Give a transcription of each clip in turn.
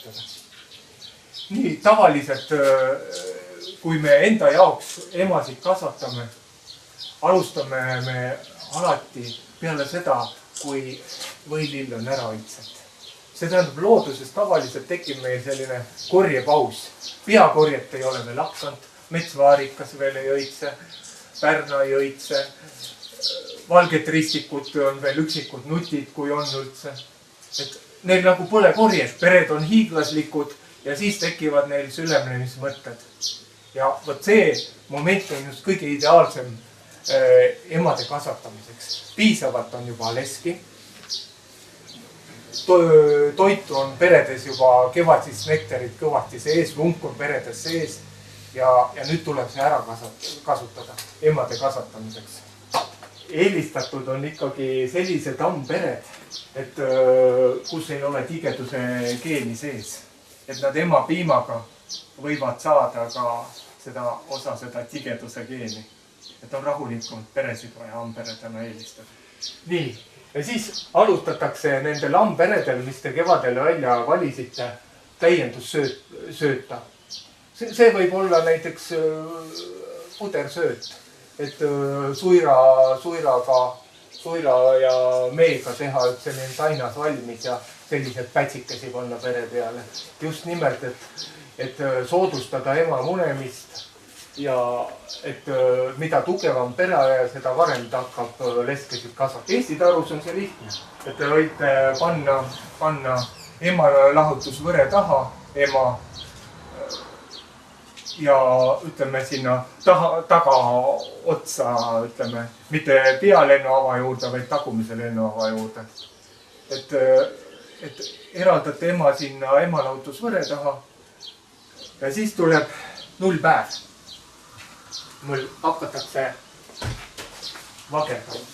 kasutada. Nii tavaliselt, kui me enda jaoks emasid kasvatame, alustame me alati peale seda, kui võilill on ära õitsenud. See tähendab, looduses tavaliselt tekib meil selline korjepaus. Peakorjet ei ole veel hakanud, metsvaarikas veel ei õitse, pärna ei õitse, valget ristikut on veel üksikud nutid, kui on üldse. Et neil nagu pole korjet, pered on hiiglaslikud ja siis tekivad neil sülemlemismõtted. Ja võt see moment on just kõige ideaalsem emade kasvatamiseks. Piisavalt on juba leski. Toitu on peredes juba kevadist nektarit kõvasti sees, vunk on peredes sees ja nüüd tuleb see ära kasutada emade kasvatamiseks. Eelistatud on ikkagi sellised tammpered, et kus ei ole tigeduse geeni sees. Et nad ema piimaga võivad saada ka seda tigeduse geeni. Et on rahulikumad peresid vaja ammperedena eelistada. Nii, ja siis alustatakse nende lammperedel, mis te kevadel välja valisite, täiendussööta. See võib olla näiteks pudersööt, et suira ja meega teha üks selline tainas valmis ja sellised pätsikesi panna pere peale. Just nimelt, et soodustada ema munemist ja et mida tugevam pere, seda varem ta hakkab leskesid kasvatama. Eesti tarus on see lihtne, et te võite panna ema lahutusvõre taha, ema ja ütleme sinna taga otsa, ütleme, mitte pealennuava juurde, vaid tagumise lennuava juurde. Et eraldate ema sinna ema lahutusvõre taha ja siis tuleb 0 päev. Mul hakatakse vagerdama.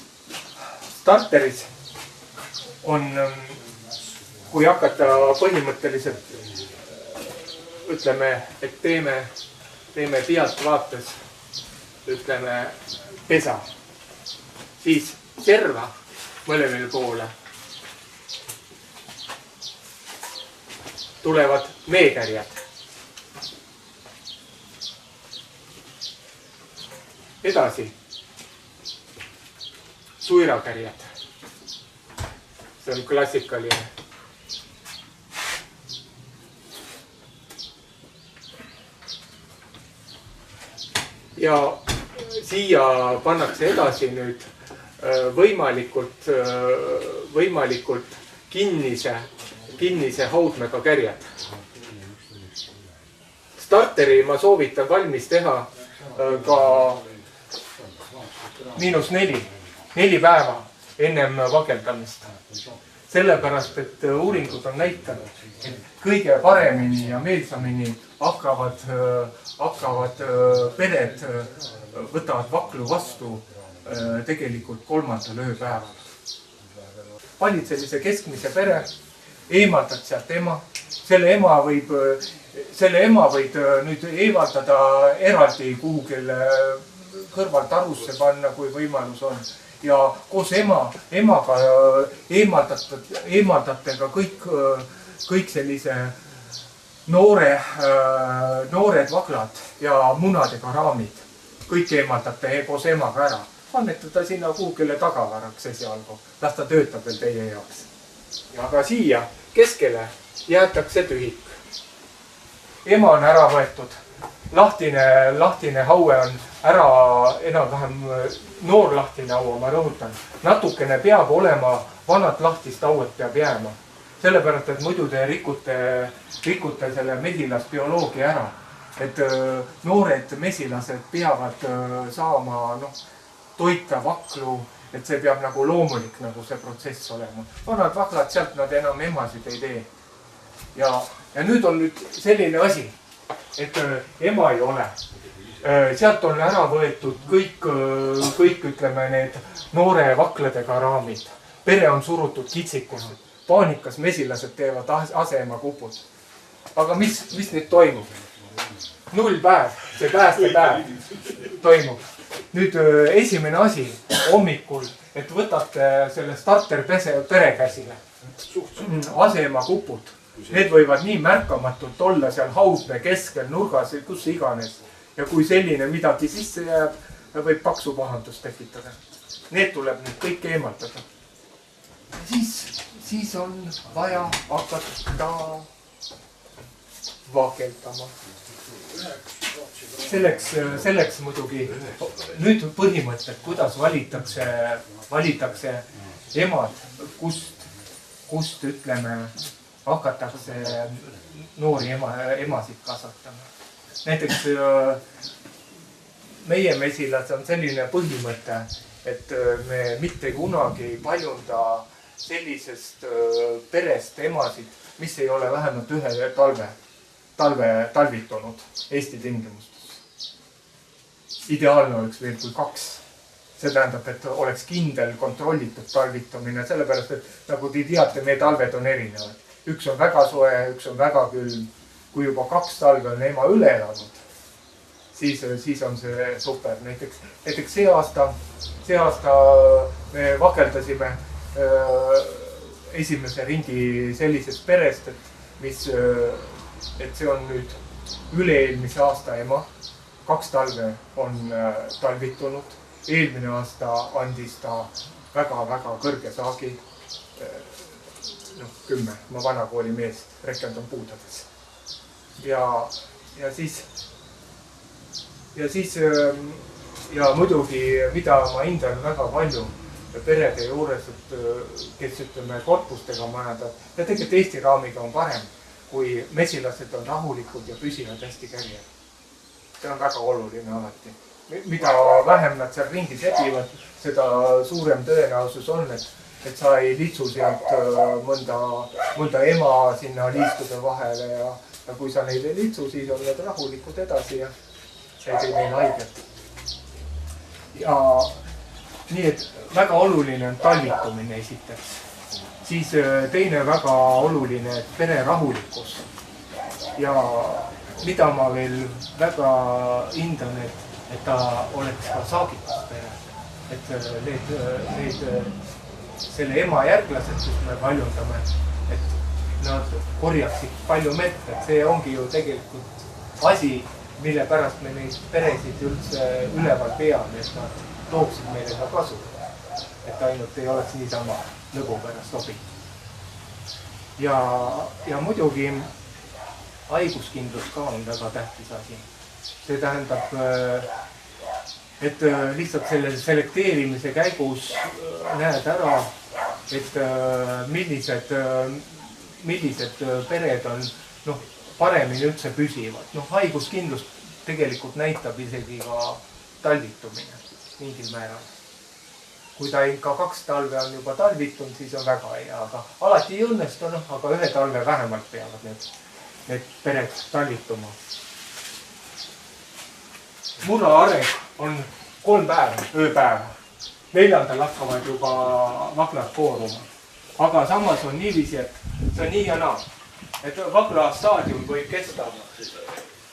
Starteris on, kui hakata põhimõtteliselt, ütleme, et teeme pealt vaates, ütleme, pesa, siis serva mõlemal poole tulevad meekärjad. Edasi, suirakärjad. See on klassikaline. Ja siia pannakse edasi nüüd võimalikult kinnise haudmega kärjad. Starteri ma soovitan valmis teha ka -4 päeva ennem vageldamist. Sellepärast, et uuringud on näitanud, et kõige paremini ja meelsamini hakkavad pered, võtavad vaklu vastu tegelikult 3. ööpäeval. Valid sellise keskmise pere, eemaldad sealt ema. Selle ema võid nüüd eemaldada eraldi kuhugile kõrvalt arusse panna, kui võimalus on. Ja koos emaga eemaldate ka kõik sellise noored vaglad ja munadega raamid. Kõik eemaldate koos emaga ära. Annetada sinna kuhugile tagavaraks esialgu. Las ta töötab veel teie jaoks. Ja ka siia keskele jäetakse tühik. Ema on ära võetud. Lahtine haue on ära enam-vähem noor lahtine haue, ma rõhutan. Natukene peab olema, vanad lahtist hauet peab jääma. Sellepärast, et muidu te rikute selle mesilasbioloogia ära. Et noored mesilased peavad saama toita vaklu, et see peab nagu loomulik nagu see protsess olema. Vanad vaklad, sealt nad enam emasid ei tee. Ja nüüd on selline asi, et ema ei ole. Sealt on ära võetud kõik ütleme, need noore vakladega raamid. Pere on surutud kitsikused. Paanikas mesilased teevad aseema kupud. Aga mis nüüd toimub? 0 päev, see päästepäev toimub. Nüüd esimene asi hommikul, et võtate selle starter pere käsile. Aseema kupud Need võivad nii märkamatult olla seal haudme keskel, nurgas, kus iganes. Ja kui selline midagi sisse jääb, võib paksu pahandust tekitada. Need tuleb nüüd kõik eemaldada. Siis on vaja hakata vakeldama. Selleks muidugi nüüd põhimõtted, kuidas valitakse emad, kust ütleme, hakatakse noori emasid kasvatama. Näiteks meie mesilas on selline põhimõte, et me mitte kunagi ei paljunda sellisest perest emasid, mis ei ole vähemalt ühe talvitunud Eesti tingimustes. Ideaalne oleks veel kui 2. See tähendab, et oleks kindel kontrollitud talvitumine, sellepärast, et nagu te teate, meie talved on erinevad. Üks on väga soe, üks on väga külm. Kui juba 2 talve on ema üle elanud, siis on see super. Näiteks see aasta me vakeldasime esimese ringi sellisest perest, et see on nüüd üle-eelmise aasta ema. 2 talve on talvitunud. Eelmine aasta andis ta väga-väga kõrge saagi. 10, ma vanakooli mees, rekendan puudades. Ja muidugi, mida ma hindan väga palju perede juures, et kes ütleme korpustega majandab, ja tegelikult Eesti raamiga on parem, kui mesilased on rahulikud ja püsivad hästi kärjel. See on väga oluline alati. Mida vähem nad seal ringi sebivad, seda suurem tõenäosus on, et sa ei litsu sealt mõnda ema sinna liistude vahele ja kui sa neid ei litsu, siis on need rahulikud edasi ja see ei tee neil haiget. Ja nii, et väga oluline on talvitumine esiteks. Siis teine väga oluline, et pere rahulikkus. Ja mida ma veel väga hindan, et ta oleks ka saagituspere. Et selle ema järglased, kus me paljundame, et nad korjaksid palju mett, et see ongi ju tegelikult asi, mille pärast me neid peresid üldse üleval peame, et nad tooksid meile ka kasu. Et ainult ei oleks niisama lõbu pärast sobitud. Ja muidugi haiguskindlus ka on väga tähtis asi. See tähendab, et lihtsalt selle selekteerimise käigus näed ära, et millised pered on paremini üldse püsivad. Haiguskindlust tegelikult näitab isegi ka talvitumine mingil määral. Kui ta ikka 2 talve on juba talvitunud, siis on väga hea, aga alati ei õnnestu, aga 1 talve vähemalt peavad need pered talvituma. Muna areng on 3 päeva, ööpäeva. 4. hakkavad juba vaklad kooruma. Aga samas on niiviisi, et see on nii ja naa. Et vakla staadium võib kesta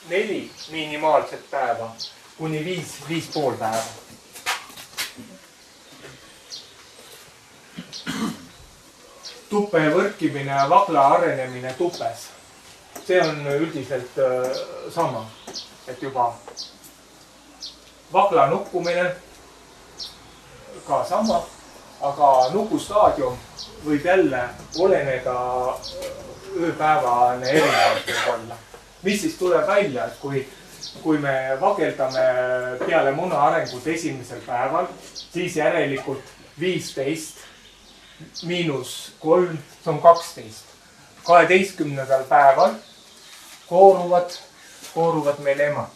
4 minimaalset päeva kuni 5,5 päeva. Tuppe võrkimine ja vakla arenemine tupes. See on üldiselt sama, et juba vakla nukkumine ka sama, aga nukustaadium võib jälle oleneda ööpäevane erinevalt võib olla. Mis siis tuleb välja, et kui me vakeldame peale muna arengut esimesel päeval, siis järelikult 15 miinus 3, see on 12. 12. päeval kooruvad meil emad.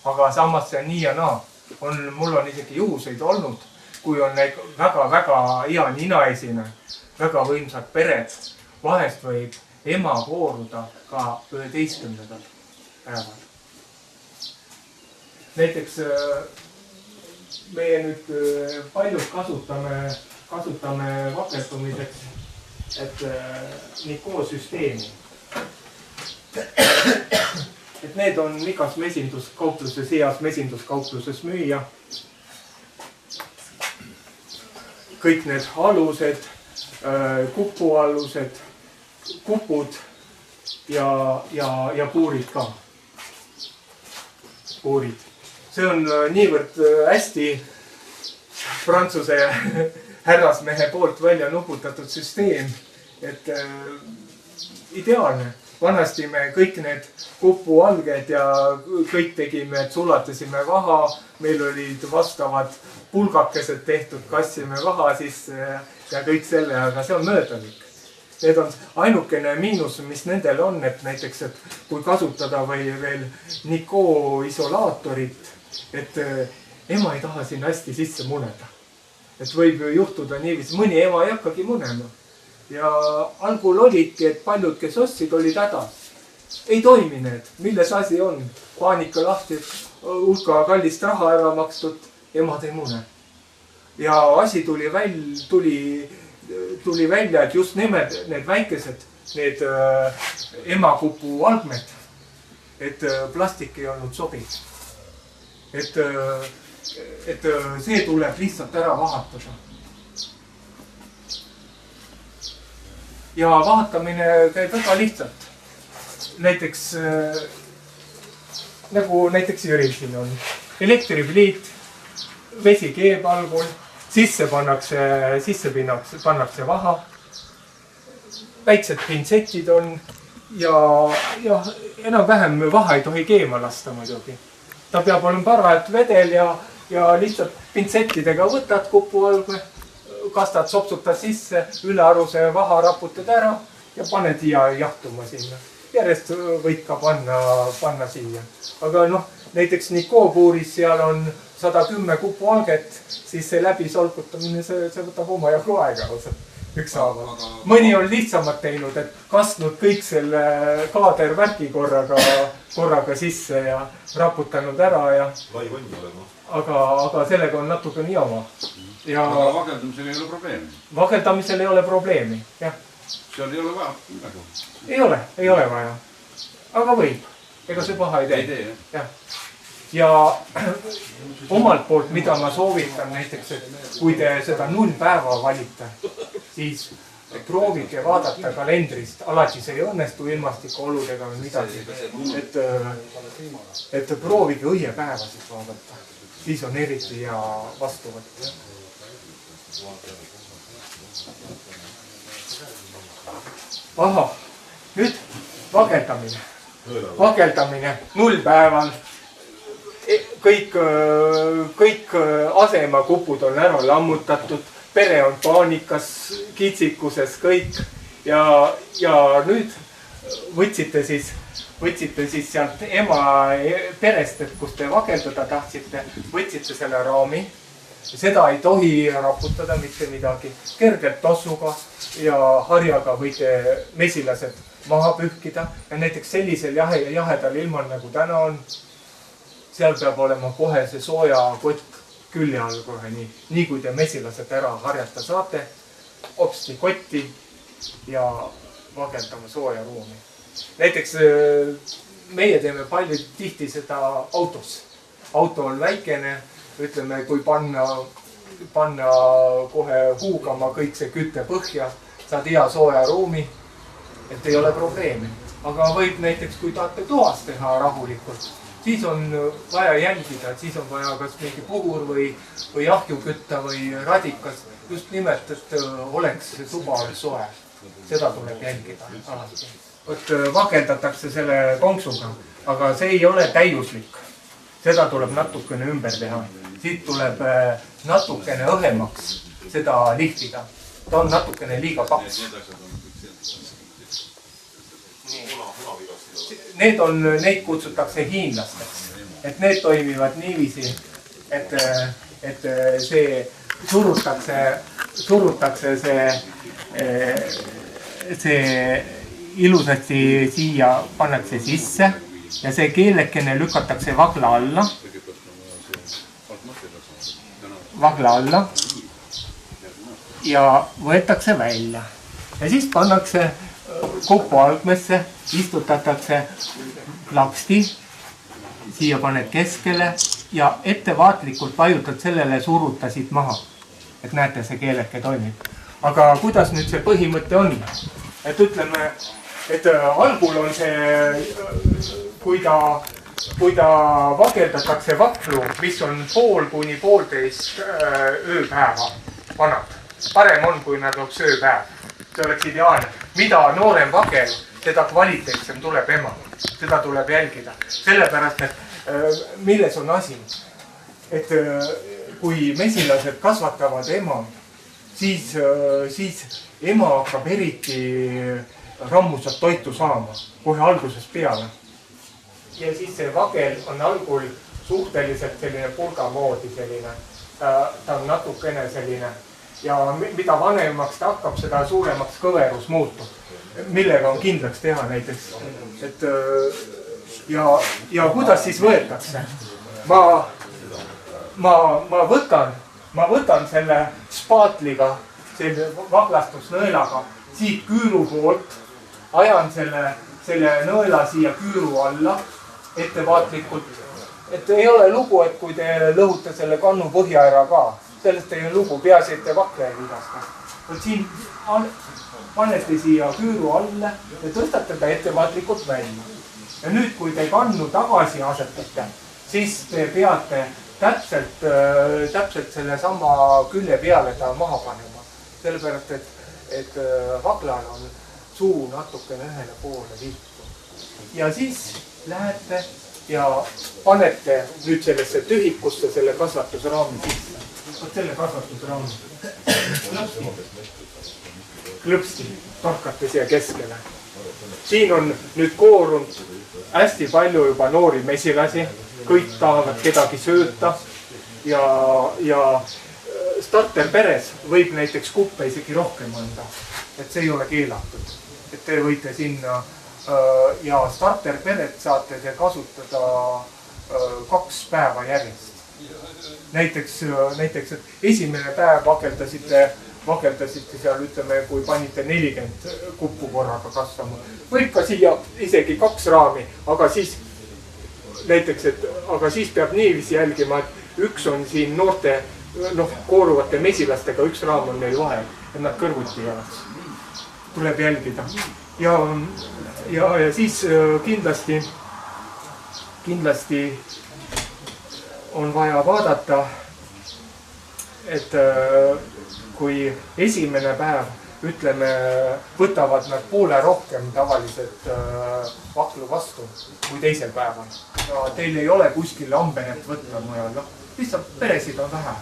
Aga samas see on nii ja naa. Mul on isegi juhuseid olnud, kui on väga-väga hea ninaesine, väga võimsad pered. Vahest võib ema kooruda ka 11. päeval. Näiteks meie nüüd paljud kasutame vakeldumiseks, et nikoosüsteemi. Et need on igas mesinduskaupluses, heas mesinduskaupluses müüa. Kõik need alused, kupualused, kupud ja puurid ka. Puurid. See on niivõrd hästi prantsuse härrasmehe poolt välja nuputatud süsteem, et ideaalne. Vanasti me kõik need kupualged ja kõik tegime, et sulatasime vaha, meil olid vastavad pulgakesed tehtud, kassime vaha sisse ja kõik selle, aga see on möödanik. Need on ainukene miinus, mis nendel on, et näiteks, et kui kasutada või veel Nicot isolaatorit, et ema ei taha sinna hästi sisse muneda. Et võib juhtuda niiviisi, mõni ema ei hakkagi munema. Ja algul olidki, et paljud, kes ostsid, olid hädas. Ei toimi need, milles asi on. Paanika lahti, hulka kallist raha ära makstud, emad ei mune. Ja asi tuli välja, et just need väikesed, need emakupu algmed, et plastik ei olnud sobiv. Et see tuleb lihtsalt ära vahatada. Ja vahatamine käib väga lihtsalt. Nagu näiteks Jüril siin on. Elektripliit, vesi keeb algul, sisse pannakse vaha. Väiksed pintsetid on ja enam-vähem vaha ei tohi keema lasta muidugi. Ta peab olema parajalt vedel ja lihtsalt pintsettidega võtad kupu algu, kastad, sopsutad sisse, ülearuse vaha raputad ära ja paned jahtuma sinna. Järjest võid ka panna siia. Aga näiteks Nicot puuris seal on 110 kupu alget, siis see läbi solkutamine, see võtab oma jagu aega ükshaaval. Mõni on lihtsamalt teinud, et kastnud kõik selle kaadervärki korraga sisse ja raputanud ära ja... Lai vann olema. Aga sellega on natuke nii oma. Aga vageldamisel ei ole probleemi? Vageldamisel ei ole probleemi, jah. Seal ei ole vaja midagi? Ei ole vaja. Aga võib. Ega see paha ei tee. Ei tee, jah. Ja omalt poolt, mida ma soovitan näiteks, et kui te seda 0 päeva valite, siis proovige vaadata kalendrist. Alati see ei õnnestu ilmastikuoludega või midagi. Et proovige õiepäevasid vaadata. Siis on eriti hea vastuvõtt. Aha, nüüd vageldamine. Vageldamine 0 päeval. Kõik asemakupud on ära lammutatud, pere on paanikas, kitsikuses kõik. Ja nüüd võtsite siis sealt ema perest, et kus te vageldada tahtsite, võtsite selle raami. Seda ei tohi raputada mitte midagi. Kergelt tossuga ja harjaga võite mesilased maha pühkida. Ja näiteks sellisel jahedal ilmal nagu täna on, seal peab olema kohe see sooja kott külje all kohe nii kui te mesilased ära harjata saate, opsti kotti ja vageldama sooja ruumi. Näiteks meie teeme palju tihti seda autos. Auto on väikene, ütleme, kui panna kohe huugama kõik see kütte põhja, saad hea sooja ruumi, et ei ole probleemi. Aga võib näiteks, kui tahate toas teha rahulikult, siis on vaja jälgida, et siis on vaja kas mingi puhur või ahju kütta või radikas. Just nimelt, et oleks tuba soe. Seda tuleb jälgida alati. Vageldatakse selle konksuga, aga see ei ole täiuslik. Seda tuleb natukene ümber teha. Siit tuleb natukene õhemaks seda lihtida. Ta on natukene liiga paks. Neid kutsutakse hiinlasteks. Et need toimivad niiviisi, et see surutakse see ilusasti siia pannakse sisse ja see keelekene lükatakse vagla alla ja võetakse välja. Ja siis pannakse kupu algmesse, istutatakse plaksti, siia paned keskele ja ettevaatlikult vajutad sellele surutasid maha. Et näete, see keeleke toimib. Aga kuidas nüüd see põhimõte on? Et ütleme, et algul on see, kui ta vageldatakse vaklu, mis on 0,5 kuni 1,5 ööpäeva vanad. Parem on, kui nad oleks ööpäev. See oleks ideaalne. Mida noorem vagel, seda kvaliteetsem tuleb ema. Seda tuleb jälgida. Sellepärast, et milles on asi? Et kui mesilased kasvatavad ema, siis ema hakkab eriti rammusat toitu saama kohe algusest peale. Ja siis see vagel on algul suhteliselt selline pulga moodi selline. Ta on natukene selline. Ja mida vanemaks ta hakkab, seda suuremaks kõverus muutub. Millega on kindlaks teha näiteks. Et, ja kuidas siis võetakse? Ma võtan selle spaatliga, selle vaglastusnõelaga siit küüru poolt, ajan selle nõela siia küüru alla ettevaatlikult. Et ei ole lugu, et kui te lõhute selle kannu põhja ära ka, sellest ei ole lugu, peaasi, et te vakle ei vigasta. Siin panete siia küüru alla ja tõstate ta ettevaatlikult välja. Ja nüüd, kui te kannu tagasi asetate, siis te peate täpselt selle sama külje peale ta maha panema. Sellepärast, et vaglal on suu natukene ühele poole viltu. Ja siis lähete ja panete nüüd sellesse tühikusse selle kasvatusraami sisse. Võt selle kasvatusraami. Klõpsti, torkate siia keskele. Siin on nüüd koorunud hästi palju juba noori mesilasi. Kõik tahavad kedagi sööta ja starterperes võib näiteks kuppe isegi rohkem anda. Et see ei ole keelatud. Et te võite sinna ja starterperet saate te kasutada 2 päeva järjest. Näiteks, et esimene päev vakeldasite seal, ütleme, kui panite 40 kuppu korraga kasvama. Võib ka siia isegi 2 raami, aga siis peab niiviisi jälgima, et üks on siin noorte, kooruvate mesilastega, üks raam on neil vahel, et nad kõrvuti jääks. Tuleb jälgida. Ja siis kindlasti on vaja vaadata, et kui esimene päev, ütleme, võtavad nad poole rohkem tavaliselt vaklu vastu kui teisel päeval. Ja teil ei ole kuskil amberet võtta mujal, lihtsalt peresid on vähe.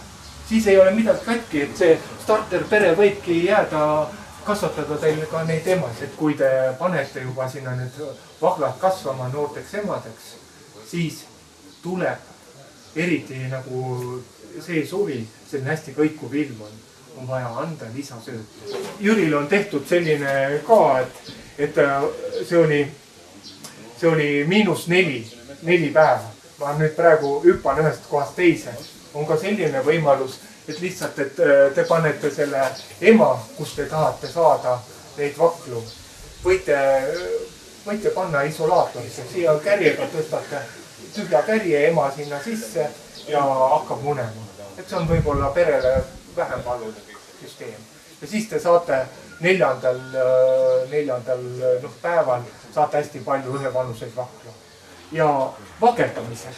Siis ei ole midagi katki, et see starterpere võibki jääda kasvatada teile ka neid emasid, et kui te panete juba sinna need vaglad kasvama noorteks emadeks, siis tuleb eriti nagu see suvi, see on hästi kõikuv ilm on vaja anda lisasööt. Jüril on tehtud selline ka, et see oli -4 päeva. Ma nüüd praegu hüppan ühest kohast teise. On ka selline võimalus, et lihtsalt, et te panete selle ema, kus te tahate saada neid vaklu. Võite panna isolaatorisse, siia kärjega tõstate tühja kärje ema sinna sisse ja hakkab munema. Et see on võib-olla perele vähem valuv süsteem. Ja siis te saate neljandal päeval saate hästi palju ühevanuseid vaklu. Ja vageldamisel,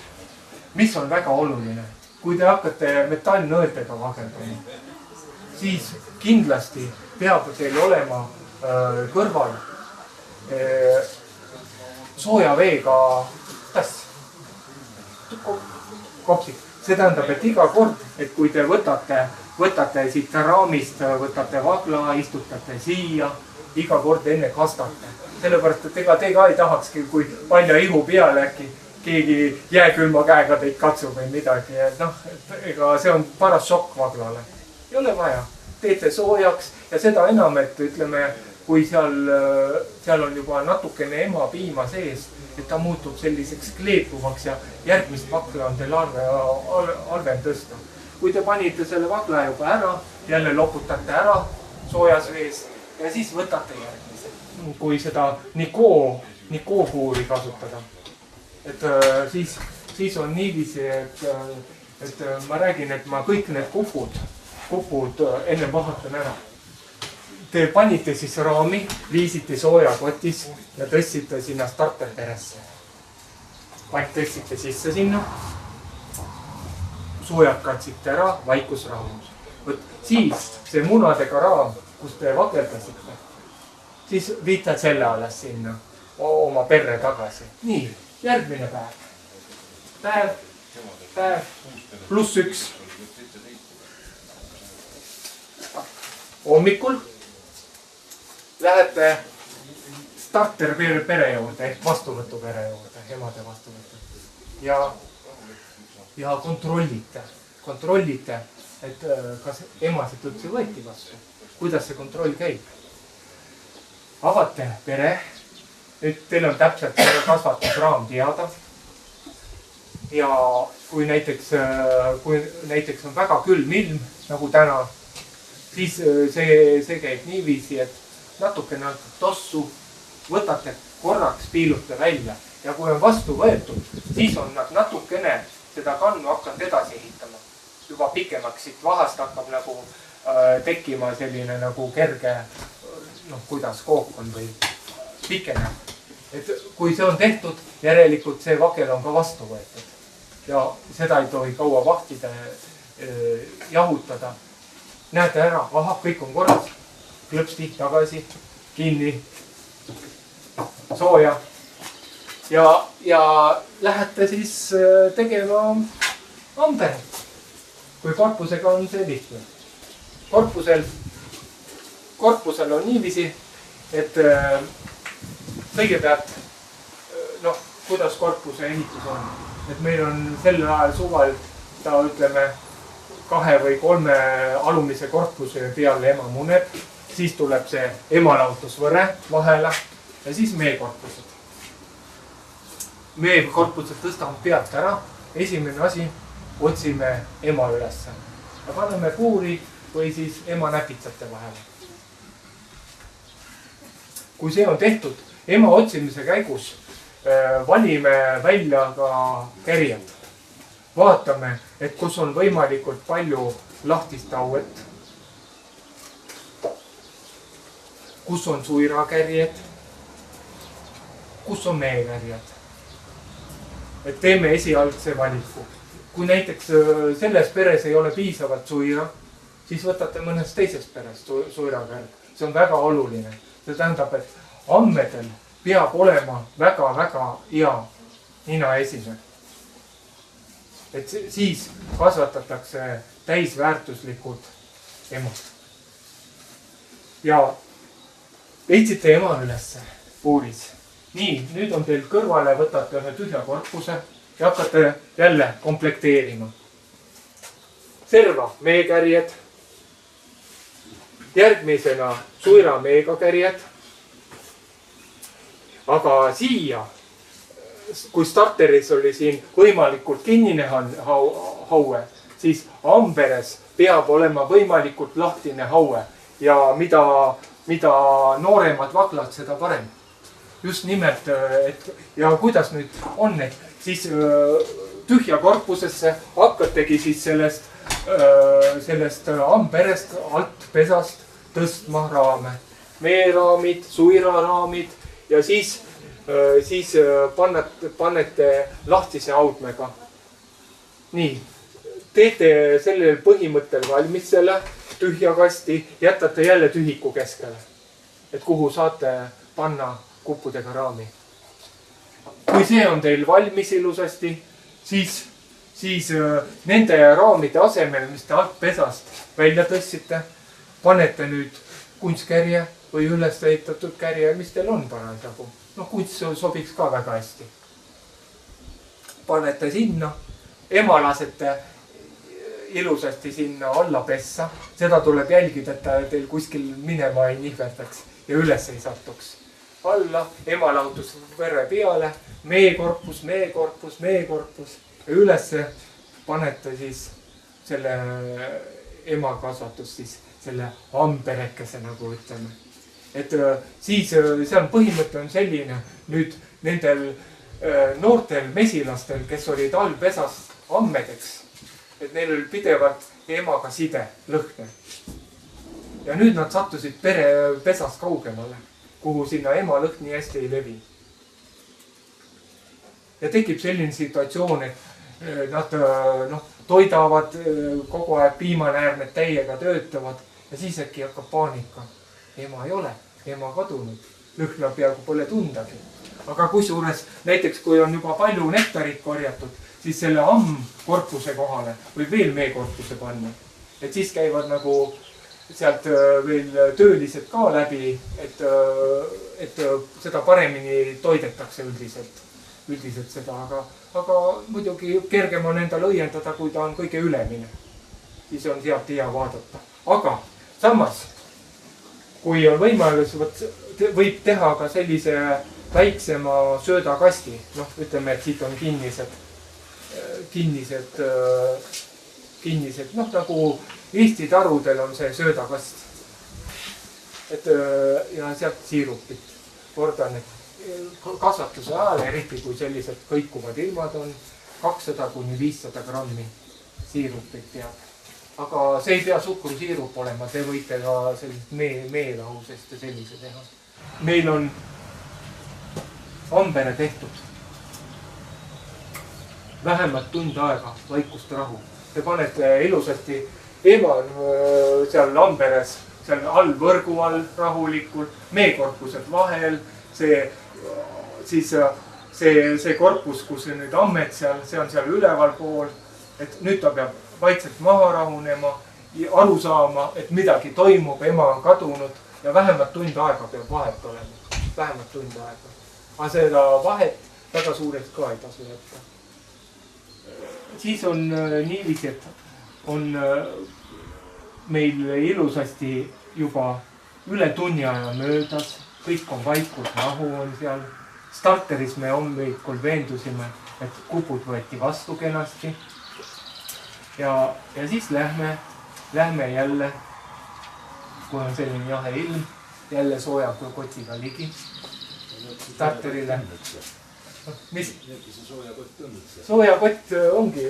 mis on väga oluline, kui te hakkate metallnõeltega vageldama, siis kindlasti peab teil olema kõrval sooja veega tass. Kopsik. See tähendab, et iga kord, et kui te võtate siit raamist, võtate vagla, istutate siia, iga kord enne kastate. Sellepärast, et ega te ka ei tahakski, kui palja ihu peale äkki keegi jääkülma käega teid katsub või midagi. Ega see on paras šokk vaglale. Ei ole vaja. Teete soojaks ja seda enam, et ütleme, kui seal on juba natukene ema piima sees, et ta muutub selliseks kleepuvaks ja järgmist vakla on teil halvem tõsta. Kui te panite selle vakla juba ära, jälle loputate ära soojas vees ja siis võtate järgmise. Kui seda nikookuuri kasutada. Et siis on niiviisi, et ma räägin, et ma kõik need kupud enne vahatan ära. te panite siis raami, viisite soojakotis ja tõstsite sinna starterperesse. Tõstsite sisse sinna. Soojad katsite ära, vaikus rahus. Võt siis see munadega raam, kus te vakeldasite, siis viitad selle alles sinna oma perre tagasi. Nii, järgmine päev. Päev +1. Hommikul lähete starter pere juurde ehk vastuvõtu pere juurde, emade vastuvõtu. Ja kontrollite, et kas emasid üldse võeti vastu. Kuidas see kontroll käib? Avate pere. Nüüd teil on täpselt kasvatusraam teada. Ja kui näiteks on väga külm ilm, nagu täna, siis see käib niiviisi, et natukene tossu võtate korraks, piilute välja. Ja kui on vastu võetud, siis on nad natukene seda kannu hakanud edasi ehitama. Juba pikemaks siit vahast hakkab nagu tekkima selline nagu kerge, kuidas kook on või pikeneb. Et kui see on tehtud, järelikult see vakel on ka vastu võetud. Ja seda ei tohi kaua vahtida, jahutada. Näete ära, ahah, kõik on korras. Klõpsti tagasi, kinni, sooja. Ja lähete siis tegema amberit. Kui korpusega on see lihtne. Korpusel on niiviisi, et kõigepealt, kuidas korpuse ehitus on. Et meil on sel ajal suval, ütleme, 2 või 3 alumise korpuse peale ema muneb. Siis tuleb see emalahutusvõre vahele ja siis meekorpused. Meekorpused tõstame pealt ära. Esimene asi, otsime ema ülesse. Ja paneme puuri või siis ema näpitsate vahele. Kui see on tehtud, ema otsimise käigus valime välja ka kärjed. Vaatame, et kus on võimalikult palju lahtist auet. Kus on suirakärjed. Kus on meekärjed. Et teeme esialgse valiku. Kui näiteks selles peres ei ole piisavalt suira, siis võtate mõnest teisest perest suirakärg. See on väga oluline. See tähendab, et ammedel peab olema väga-väga hea ninaesine. Et siis kasvatatakse täisväärtuslikud emad. Ja leidsite ema ülesse puuris. Nii, nüüd on teil kõrvale, võtate ühe tühja korpuse ja hakkate jälle komplekteerima. Serva meekärjed. Järgmisena suira meegakärjed. Aga siia, kui starteris oli siin võimalikult kinnine haue, siis amberes peab olema võimalikult lahtine haue. Ja mida nooremad vaglad, seda parem. Just nimelt, ja kuidas nüüd on, et siis tühja korpusesse hakkategi siis sellest amberest, alt pesast tõstma raame. Meeraamid, suiraraamid. Ja siis panete lahtise haudmega. Nii, teete sellel põhimõttel valmis selle tühja kasti, jätate jälle tühiku keskele, et kuhu saate panna kuppudega raami. Kui see on teil valmis ilusasti, siis nende raamide asemel, mis te alt pesast välja tõstsite, panete nüüd kunstkärje või üles ehitatud kärje, mis teil on parasjagu. Kunst sobiks ka väga hästi. Panete sinna, ema lasete ilusasti sinna alla pessa. Seda tuleb jälgida, et teil kuskil minema ei nihverdaks ja üles ei satuks. Alla, ema lahutus verre peale, meekorpus ja ülesse panete siis selle ema kasvatus siis selle amberekese, nagu ütleme. Et siis seal põhimõte on selline nüüd nendel noortel mesilastel, kes olid allpesast ammedeks, et neil oli pidevalt emaga side, lõhne. ja nüüd nad sattusid perepesast kaugemale, kuhu sinna ema lõhn nii hästi ei levi. ja tekib selline situatsioon, et nad toidavad kogu aeg, piimanäärmed täiega töötavad ja siis äkki hakkab paanika. ema ei ole, ema kadunud, lõhna peaaegu pole tundagi. aga kusjuures näiteks, kui on juba palju nektarit korjatud, siis selle ammkorpuse kohale võib veel meekorpuse panna. et siis käivad nagu sealt veel töölised ka läbi, et seda paremini toidetakse üldiselt seda, aga muidugi kergem on endale õiendada, kui ta on kõige ülemine. siis on sealt hea vaadata. aga samas, kui on võimalus, võib teha ka sellise väiksema söödakasti. Ütleme, et siit on kinnised, nagu Eesti tarudel on see söödakast. Ja sealt siirupit. Kordan, et kasvatuse ajal, eriti kui sellised kõikuvad ilmad on, 200 kuni 500 grammi siirupit peab. Aga see ei pea suhkrusiirup olema, te võite ka sellisest meelahusest ja sellise teha. Meil on ambere tehtud. Vähemalt tund aega vaikust rahu. Te panete ilusasti, ema on seal amberes, seal all võrgu all rahulikult, meekorpused vahel, see korpus, kus on nüüd ammed seal, see on seal üleval pool, et nüüd ta peab vaikselt maha rahunema, aru saama, et midagi toimub, ema on kadunud ja vähemalt tund aega peab vahet olema. Vähemalt tund aega. Aga seda vahet väga suureks ka ei tasu jätta. Siis on niiviisi, et on meil ilusasti juba üle tunni aja möödas, kõik on vaikus, rahu on seal. Starteris me hommikul veendusime, et kupud võeti vastu kenasti. Ja siis lähme jälle, kui on selline jahe ilm, jälle sooja kotiga ligi starterile. Mis? Soojakott ongi,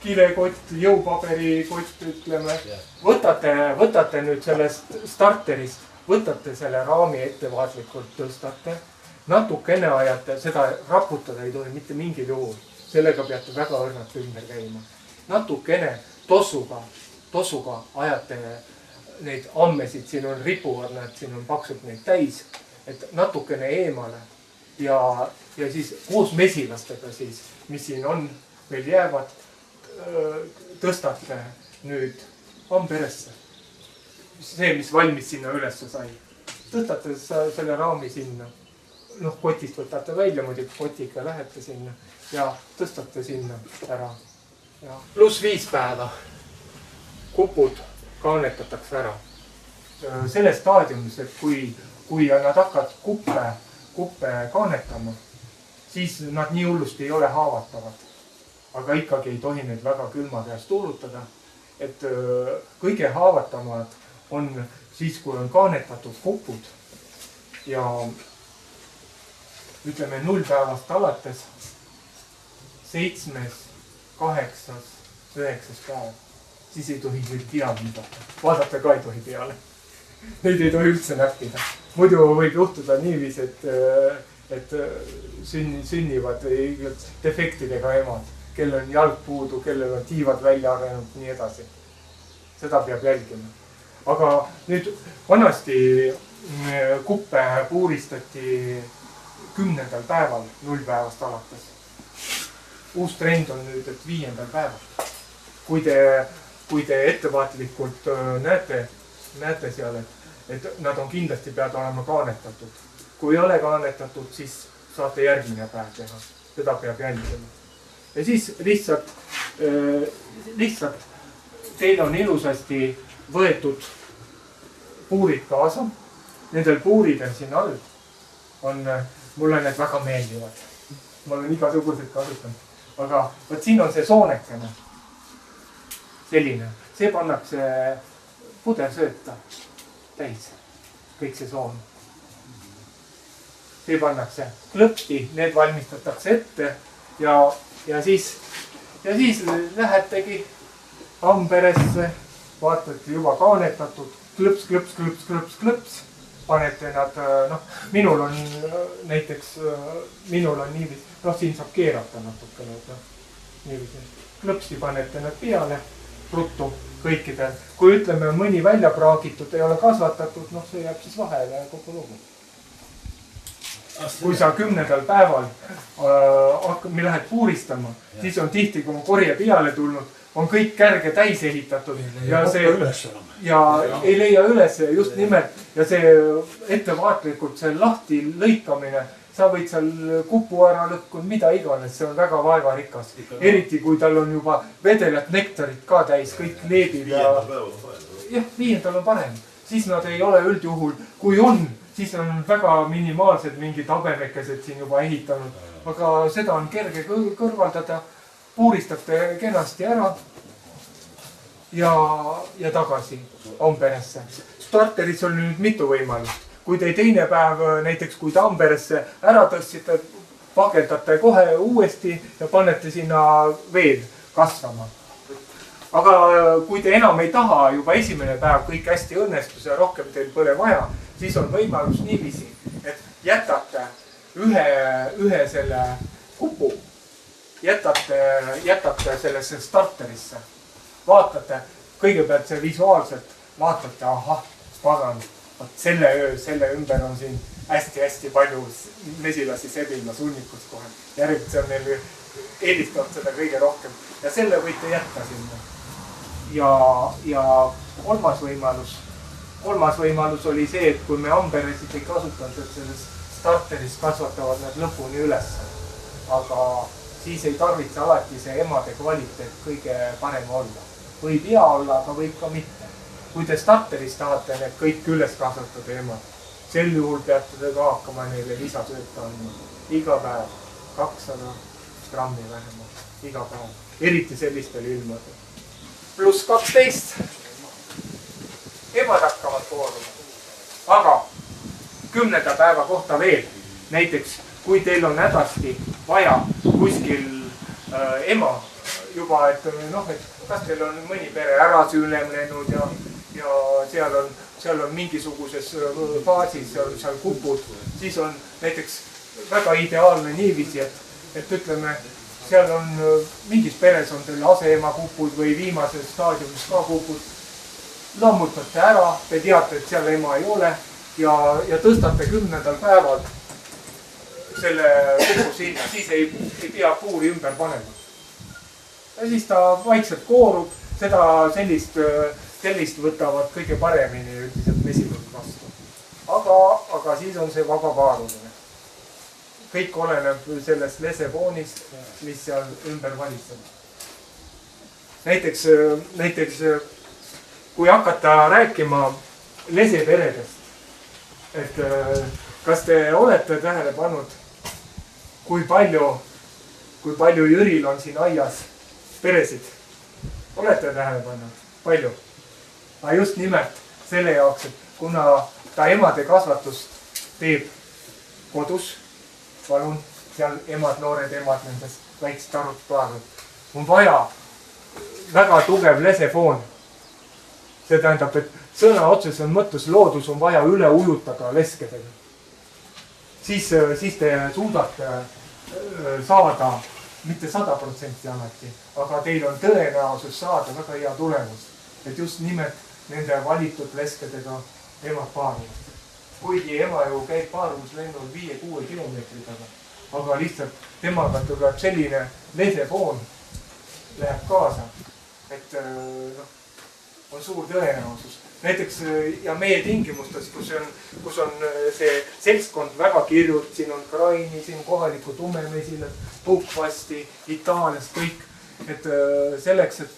kilekott, jõupaberikott, ütleme. Võtate nüüd sellest starterist, võtate selle raami ettevaatlikult, tõstate, natukene ajate, seda raputada ei tohi mitte mingil juhul. Sellega peate väga õrnalt ümber käima. Natukene tossuga ajate neid ammesid, siin on ripuvad nad, siin on paksult neid täis, et natukene eemale ja siis koos mesilastega siis, mis siin on, meil jäävad, tõstate nüüd amberesse. See, mis valmis sinna ülesse sai. Tõstate selle raami sinna. Kotist võtate välja, muidugi kotiga lähete sinna ja tõstate sinna ära. Pluss 5 päeva kupud kaanetatakse ära. Selles staadiumis, et kui nad hakkavad kuppe kaanetama, siis nad nii hullusti ei ole haavatavad. Aga ikkagi ei tohi neid väga külma käest tuulutada. Et kõige haavatavamad on siis, kui on kaanetatud kupud ja ütleme 0 päevast alates 7., 8., 9. päev, siis ei tohi neid peale midagi. Vaadata ka ei tohi peale. Neid ei tohi üldse näppida. Muidu võib juhtuda niiviisi, et sünnivad defektidega emad, kellel on jalg puudu, kellel on tiivad välja arenenud, nii edasi. Seda peab jälgima. Aga nüüd vanasti kuppe puuristati 10. päeval 0 päevast alates. Uus trend on nüüd, et 5. päeval. Kui te ettevaatlikult näete seal, et nad on kindlasti peavad olema kaanetatud. Kui ei ole kaanetatud, siis saate järgmine päev teha. Seda peab jälgima. Ja siis lihtsalt teil on ilusasti võetud puurid kaasa. Nendel puuridel siin all mulle need väga meeldivad. Ma olen igasugused kasutanud. Aga võt siin on see soonekene. Selline. See pannakse pudersööta täis. Kõik see soon. See pannakse klõpti, need valmistatakse ette ja siis lähetegi amberesse, vaatate juba kaanetatud, klõps, panete nad, noh, minul on näiteks, minul on niiviisi, noh, siin saab keerata natukene, niiviisi, klõpsi panete nad peale, ruttu kõikidel. Kui ütleme, mõni välja praagitud, ei ole kasvatatud, noh, see jääb siis vahele kogu lugu. Kui sa 10. päeval lähed puuristama, siis on tihti, kui on korje peale tulnud, on kõik kärge täis ehitatud ja see ja ei leia üles just nimelt ja see ettevaatlikult see lahti lõikamine, sa võid seal kupu ära lõhkunud, mida iganes, see on väga vaevarikas. Eriti kui tal on juba vedelat nektarit ka täis, kõik leebib ja jah, 5. on parem. Siis nad ei ole üldjuhul, kui on, siis on väga minimaalsed mingid habemekesed siin juba ehitanud, aga seda on kerge kõrvaldada, puuristate kenasti ära ja tagasi Amberesse. Starteris on nüüd mitu võimalust. Kui te teine päev, näiteks kui te Amberesse ära tõstsite, pakeldate kohe uuesti ja panete sinna veel kasvama. Aga kui te enam ei taha, juba esimene päev kõik hästi õnnestus ja rohkem teil pole vaja, siis on võimalus niiviisi, et jätate ühe selle kupu, jätate sellesse starterisse. Vaatate, kõigepealt see visuaalselt, vaatate, ahah, pagan, selle ümber on siin hästi palju mesilasi sebimas hunnikust kohe. Järelikult see on neil eelistanud seda kõige rohkem ja selle võite jätta sinna. Ja kolmas võimalus oli see, et kui me amberesid ei kasutanud, et selles starteris kasvatavad nad lõpuni üles. Aga siis ei tarvitse alati see emade kvaliteet kõige parem olla. Võib hea olla, aga võib ka mitte. Kui te starteris tahate need kõik üles kasvatada emad, sel juhul peate te ka hakkama neile lisatööta andma. Iga päev 200 grammi vähemalt. Iga päev. Eriti sellistel ilmadel. Pluss 12. Emad hakkavad kooruma. Aga 10. päeva kohta veel. Näiteks, kui teil on hädasti vaja kuskil ema juba, et kas teil on mõni pere ära süülemlenud ja seal on mingisuguses faasis seal kupud, siis on näiteks väga ideaalne niiviisi, et ütleme, seal on mingis peres on teil aseema kupud või viimases staadiumis ka kupud. Lammutate ära, te teate, et seal ema ei ole ja tõstate 10. päeval selle kupu sinna, siis ei pea puuri ümber panema. Ja siis ta vaikselt koorub, seda sellist võtavad kõige paremini üldiselt mesilud vastu. Aga siis on see vaba paarumine. Kõik oleneb sellest lesefoonist, mis seal ümber valitseb. Näiteks kui hakata rääkima leseperedest, et kas te olete tähele pannud, kui palju Jüril on siin aias peresid? Olete tähele pannud? Palju? Aga just nimelt selle jaoks, et kuna ta emade kasvatust teeb kodus, palun, seal noored emad nendes väiksed arvud praegu, on vaja väga tugev lesefoon. See tähendab, et sõna otseses mõttes loodus on vaja üle ujutada leskedega. Siis te suudate saada mitte 100% alati, aga teil on tõenäosus saada väga hea tulemus. Et just nimelt nende valitud leskedega emad paaruvad. Kuigi ema ju käib paarumislennul 5-6 kilomeetri taga, aga lihtsalt temaga tuleb selline lesefoon läheb kaasa, et on suur tõenäosus. Näiteks ja meie tingimustes, kus on see seltskond väga kirjult, siin on Kraini, siin kohaliku tumemesilas, Puhkvasti, Itaalias kõik, et selleks, et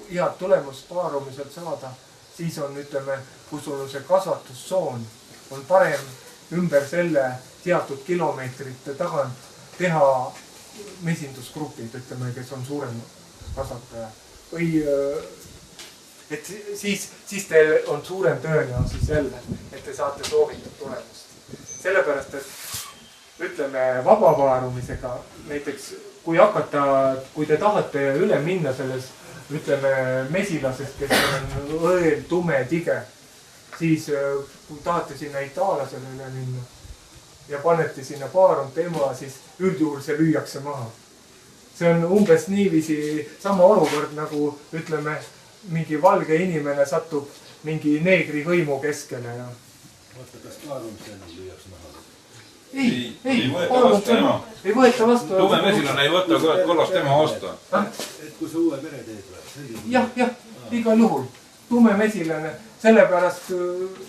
head tulemust paarumiselt saada, siis on, ütleme, kui sul on see kasvatustsoon, on parem ümber selle teatud kilomeetrite tagant teha mesindusgrupid, ütleme, kes on suurem kasvataja. Või et siis teil on suurem tõenäosus jälle, et te saate soovitud tulemust. Sellepärast, et ütleme vabapaarumisega, näiteks kui te tahate üle minna selles, ütleme mesilasest, kes on õel, tume, tige, siis kui tahate sinna itaallasele üle minna ja panete sinna paarunt ema, siis üldjuhul see lüüakse maha. See on umbes niiviisi sama olukord nagu ütleme, mingi valge inimene satub mingi neegri hõimu keskele ja. Vaata, kas paarunt enam lüüakse maha? Ei võeta vastu ema. Ei võeta vastu. Tume mesilane ei võta kollast ema osta. Et kui sa uue pere teed? Jah, igal juhul. Tume mesilane. Sellepärast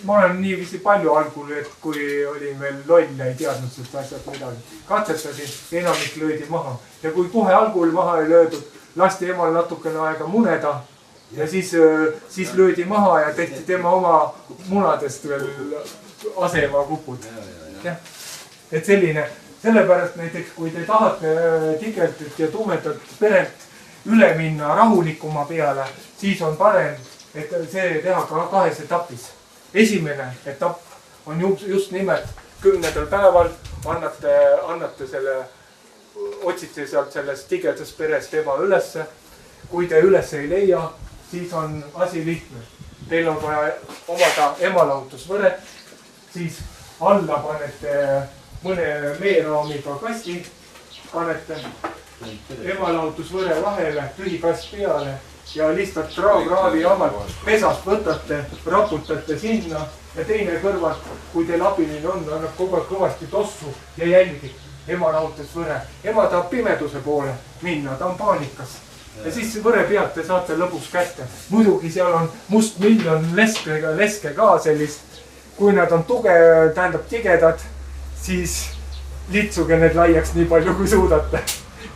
ma olen niiviisi palju algul, et kui olin veel loll ja ei teadnud sest asjad midagi. Katsetasin, enamik löödi maha. Ja kui kohe algul maha ei löödud, lasti emal natukene aega muneda. Ja siis löödi maha ja tehti tema oma munadest veel asema kupud. Jah. Et selline, sellepärast näiteks kui te tahate tigeltit ja tumedat perelt üle minna rahulikuma peale, siis on parem, et see teha ka 2 etapis. Esimene etapp on just nimelt 10. päeval annate selle, otsite sealt sellest tigedast perest ema ülesse. Kui te üles ei leia, siis on asi lihtne. Teil on vaja omada emalahutusvõret, siis alla panete mõne meeraamiga kasti, panete emalahutusvõre vahele, tühi kast peale ja lihtsalt kraavi avalt pesast võtate, raputate sinna ja teine kõrvalt, kui teil abiline on, annab kogu aeg kõvasti tossu ja jälgib emalahutusvõre. Ema tahab pimeduse poole minna, ta on paanikas. Ja siis võre pealt te saate lõbus kätte. Muidugi seal on must miljon leske ka sellist. Kui nad on tigedad, siis litsuge need laiaks nii palju kui suudate.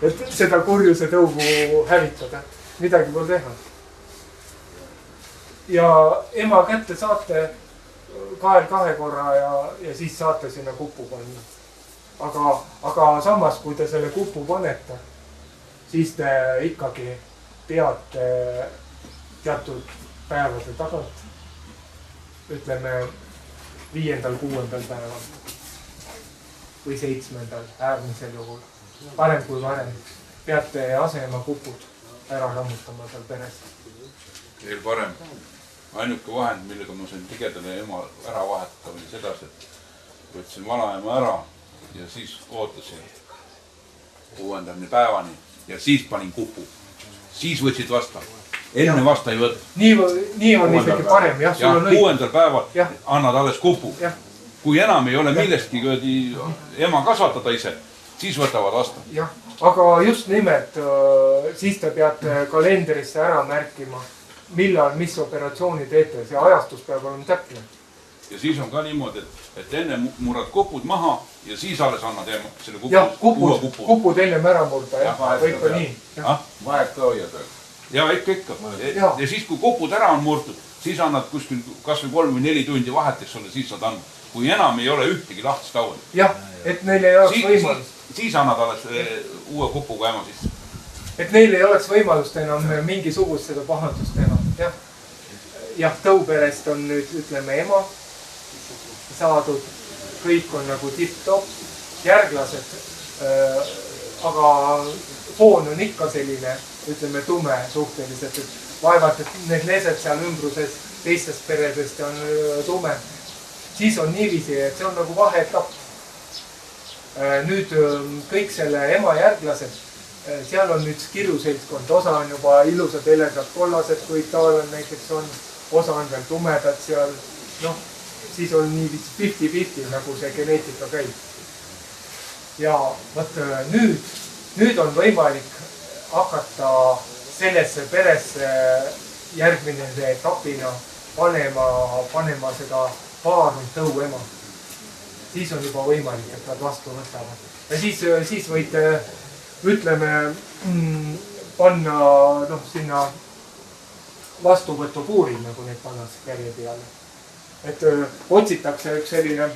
Et seda kurjuse tõugu hävitada. Midagi pole teha. Ja ema kätte saate kael 2 korra ja siis saate sinna kupu panna. Aga samas, kui te selle kupu panete, siis te ikkagi peate teatud päevade tagant, ütleme 5., 6. päeval või 7. äärmisel juhul, parem kui varem, peate asema kupud ära rammutama seal peres. Veel parem. Ainuke vahend, millega ma sain tigedale ema ära vahetada, oli sedasi, et võtsin vanaema ära ja siis ootasin 6. päevani. Ja siis panin kupu. Siis võtsid vasta. Enne vasta ei võtta. Nii on isegi parem. Ja 6. päeval annad alles kupu. Kui enam ei ole millestki ema kasvatada ise, siis võtavad vasta. Jah, aga just nimelt siis te peate kalendrisse ära märkima, millal mis operatsiooni teete. See ajastus peab olema täpne. Ja siis on ka niimoodi, et enne murrad kupud maha ja siis alles annad selle uue kupu. Kupud ennem ära murda. Või ikka nii. Vahet ka hoiad. Ja ikka. Ja siis kui kupud ära on murtud, siis annad kuskil kas või 3 või 4 tundi vahet, eks ole, siis saad anda. Kui enam ei ole ühtegi lahtist auel. Jah, et neil ei oleks võimalust. Siis annad alles uue kupuga ema sisse. Et neil ei oleks võimalust enam mingisugust seda pahandust teha. Jah, tõuperest on nüüd, ütleme, ema saadud, kõik on nagu tipp-top, järglased, aga foon on ikka selline, ütleme, tume suhteliselt, et vaevalt, et need lesed seal ümbruses teistest peredest on tume. Siis on niiviisi, et see on nagu vaheetapp. Nüüd kõik selle ema järglased, seal on nüüd kirjuseltskond, osa on juba ilusad elegad kollased, kui Itaalia näiteks on, osa on veel tumedad seal, siis on nii 50-50, nagu see geneetika käib. Ja võt nüüd on võimalik hakata sellesse peresse järgmine etapina panema seda paarunt tõuema. Siis on juba võimalik, et nad vastu võtavad. Ja siis võite, ütleme, panna sinna vastuvõtupuuri, nagu neid pannakse kärje peale. Et otsitakse üks selline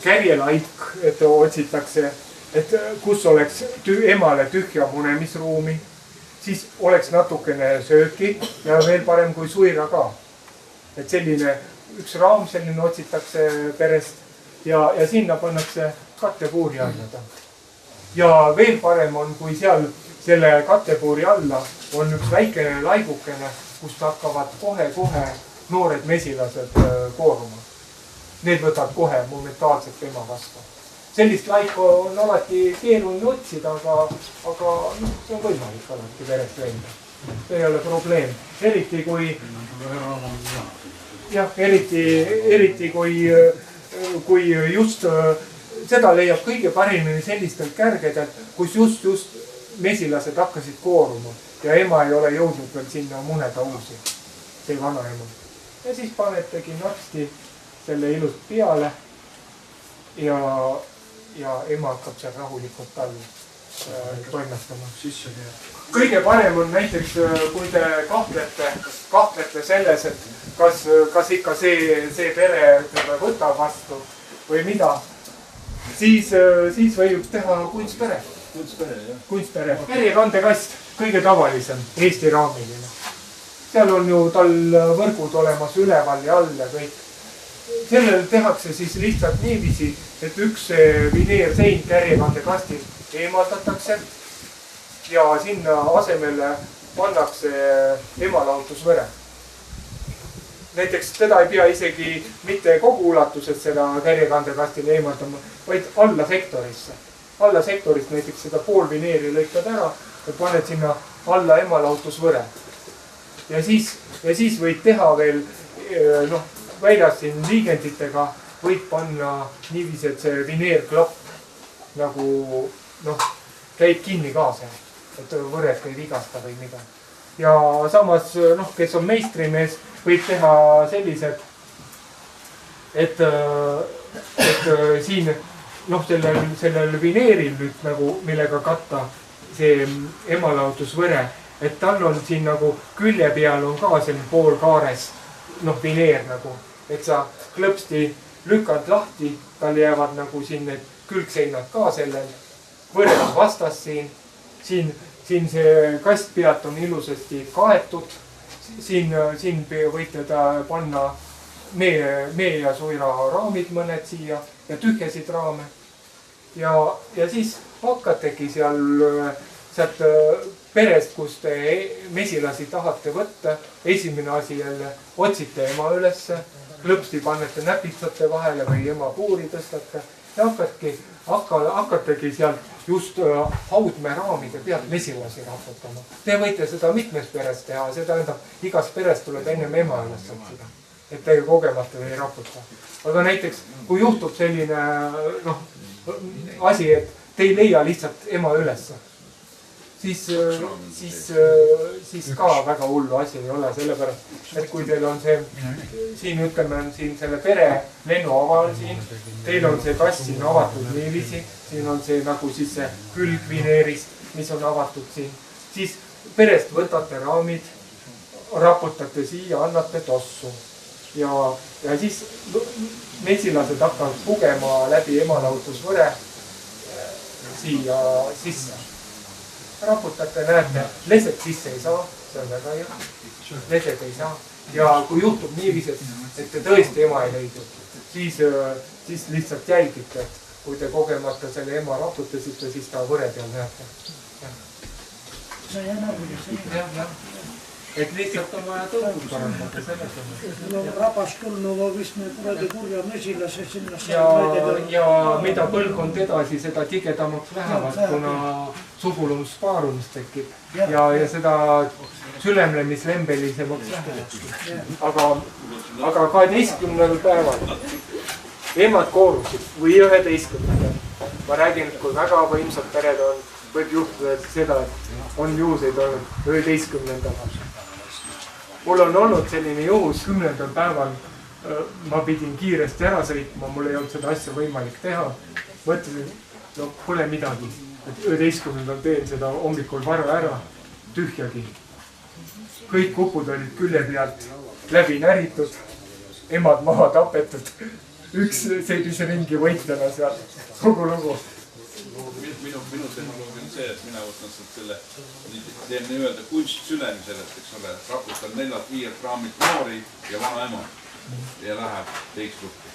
kärjelaik, et otsitakse, et kus oleks emale tühja munemisruumi, siis oleks natukene sööki ja veel parem kui suira ka. Et selline üks raam selline otsitakse perest ja sinna pannakse kattepuuri alla. Ja veel parem on, kui seal selle kattepuuri alla on üks väikene laigukene, kust hakkavad kohe noored mesilased kooruma. Need võtavad kohe momentaalselt ema vastu. Sellist laiku on alati keeruline otsida, aga see on võimalik alati verest leida. See ei ole probleem. Eriti kui just seda leiab kõige paremini sellistelt kärgedelt, kus just mesilased hakkasid kooruma ja ema ei ole jõudnud veel sinna muneda uusi. See vana ema. Ja siis panetegi narsti selle ilust peale ja ema hakkab seal rahulikult all toimetama. Kõige parem on näiteks, kui te kahtlete selles, et kas ikka see pere võtab vastu või mida, siis võib teha kunstpere. Kunstpere. Järjekandekast, kõige tavalisem, Eesti raamiline. Seal on ju tal võrgud olemas üleval ja all ja kõik. Sellel tehakse siis lihtsalt niiviisi, et üks vineersein järjekandekastist eemaldatakse ja sinna asemele pannakse emalahutusvõre. Näiteks teda ei pea isegi mitte kogu ulatuses seda järjekandekastile eemaldama, vaid alla sektorisse. Alla sektorist näiteks seda pool vineeri lõikad ära ja paned sinna alla emalahutusvõre. Ja siis võid teha veel, väljas siin liigenditega võid panna niiviisi, et see vineerklapp nagu, käib kinni ka seal, et võred ei vigasta või mida. Ja samas, kes on meistrimees, võib teha sellised, et siin, sellel vineeril nüüd nagu, millega katta see emalahutusvõre, et tal on siin nagu külje peal on ka selline pool kaares, vineer nagu, et sa klõpsti lükkad lahti, tal jäävad nagu siin need külgseinad ka sellel, võrreld vastas siin see kastpealt on ilusasti kaetud, siin võite ta panna mee ja suira raamid mõned siia ja tühjasid raame ja siis hakkategi sealt perest, kus te mesilasi tahate võtta, esimene asi jälle otsite ema ülesse, klõpsti panete näpitsate vahele või ema puuri tõstate ja hakkategi sealt just haudmeraamide pealt mesilasi raputama. Te võite seda mitmes peres teha, see tähendab, igas peres tuleb ennem ema üles otsida, et te kogemata ei raputa. Aga näiteks, kui juhtub selline asi, et te ei leia lihtsalt ema ülesse, siis ka väga hullu asi ei ole, sellepärast, et kui teil on siin selle pere lennuaval siin, teil on see kass siin avatud niiviisi, siin on see nagu siis see külg vineerist, mis on avatud siin, siis perest võtate raamid, raputate siia, annate tossu ja siis mesilased hakkavad pugema läbi emalahutusvõre siia sisse. Raputate, näete, lesed sisse ei saa, see on väga hea, lesed ei saa ja kui juhtub niiviisi, et te tõesti ema ei leidnud, siis lihtsalt jälgite, et kui te kogemata selle ema raputasite, siis ta võre peal näete. Et lihtsalt on vaja tõugu parandada selles on. Rabas küll, vist me kuradi kurja mesilase sinna ja mida põlvkond edasi, seda tigedamaks lähevad, kuna sugulumspaarumist tekib ja seda sülemlemishembelisemaks läheb. Aga 12. päeval emad koorusid või 11. Ma räägin, et kui väga võimsad pered on, võib juhtuda seda, et on juhuseid olnud 11. Mul on olnud selline juhus 10. päeval, ma pidin kiiresti ära sõitma, mul ei olnud seda asja võimalik teha. Mõtlesin, pole midagi, et 11. teen seda hommikul vara ära, tühjagi. Kõik kupud olid külje pealt läbi näritud, emad maha tapetud, üks sellise ringi võitlema seal, kogu lugu. Minu tehnoloogia on see, et mina võtan selle, teen nii-öelda kunstsülemi sellest, eks ole, raputan 4-5 raamid noori ja vana ema ja läheb teistlukki.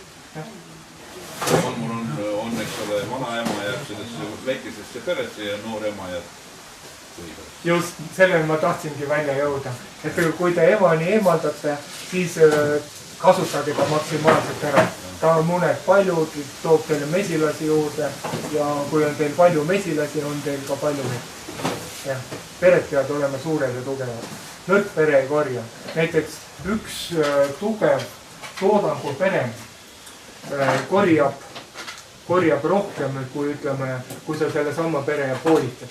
Mul on, eks ole, vana ema jääb sellesse väikesesse peresse ja noor ema jääb just sellele ma tahtsingi välja jõuda, et kui te emani eemaldate, siis kasutage ka maksimaalselt ära. Ta on muned palju, toob teile mesilasi juurde ja kui on teil palju mesilasi, on teil ka palju jah, pered peavad olema suured ja tugevad. Nõrk pere ei korja. Näiteks üks tugev toodangu pere korjab rohkem, kui ütleme, kui sa selle sama pere poolitad.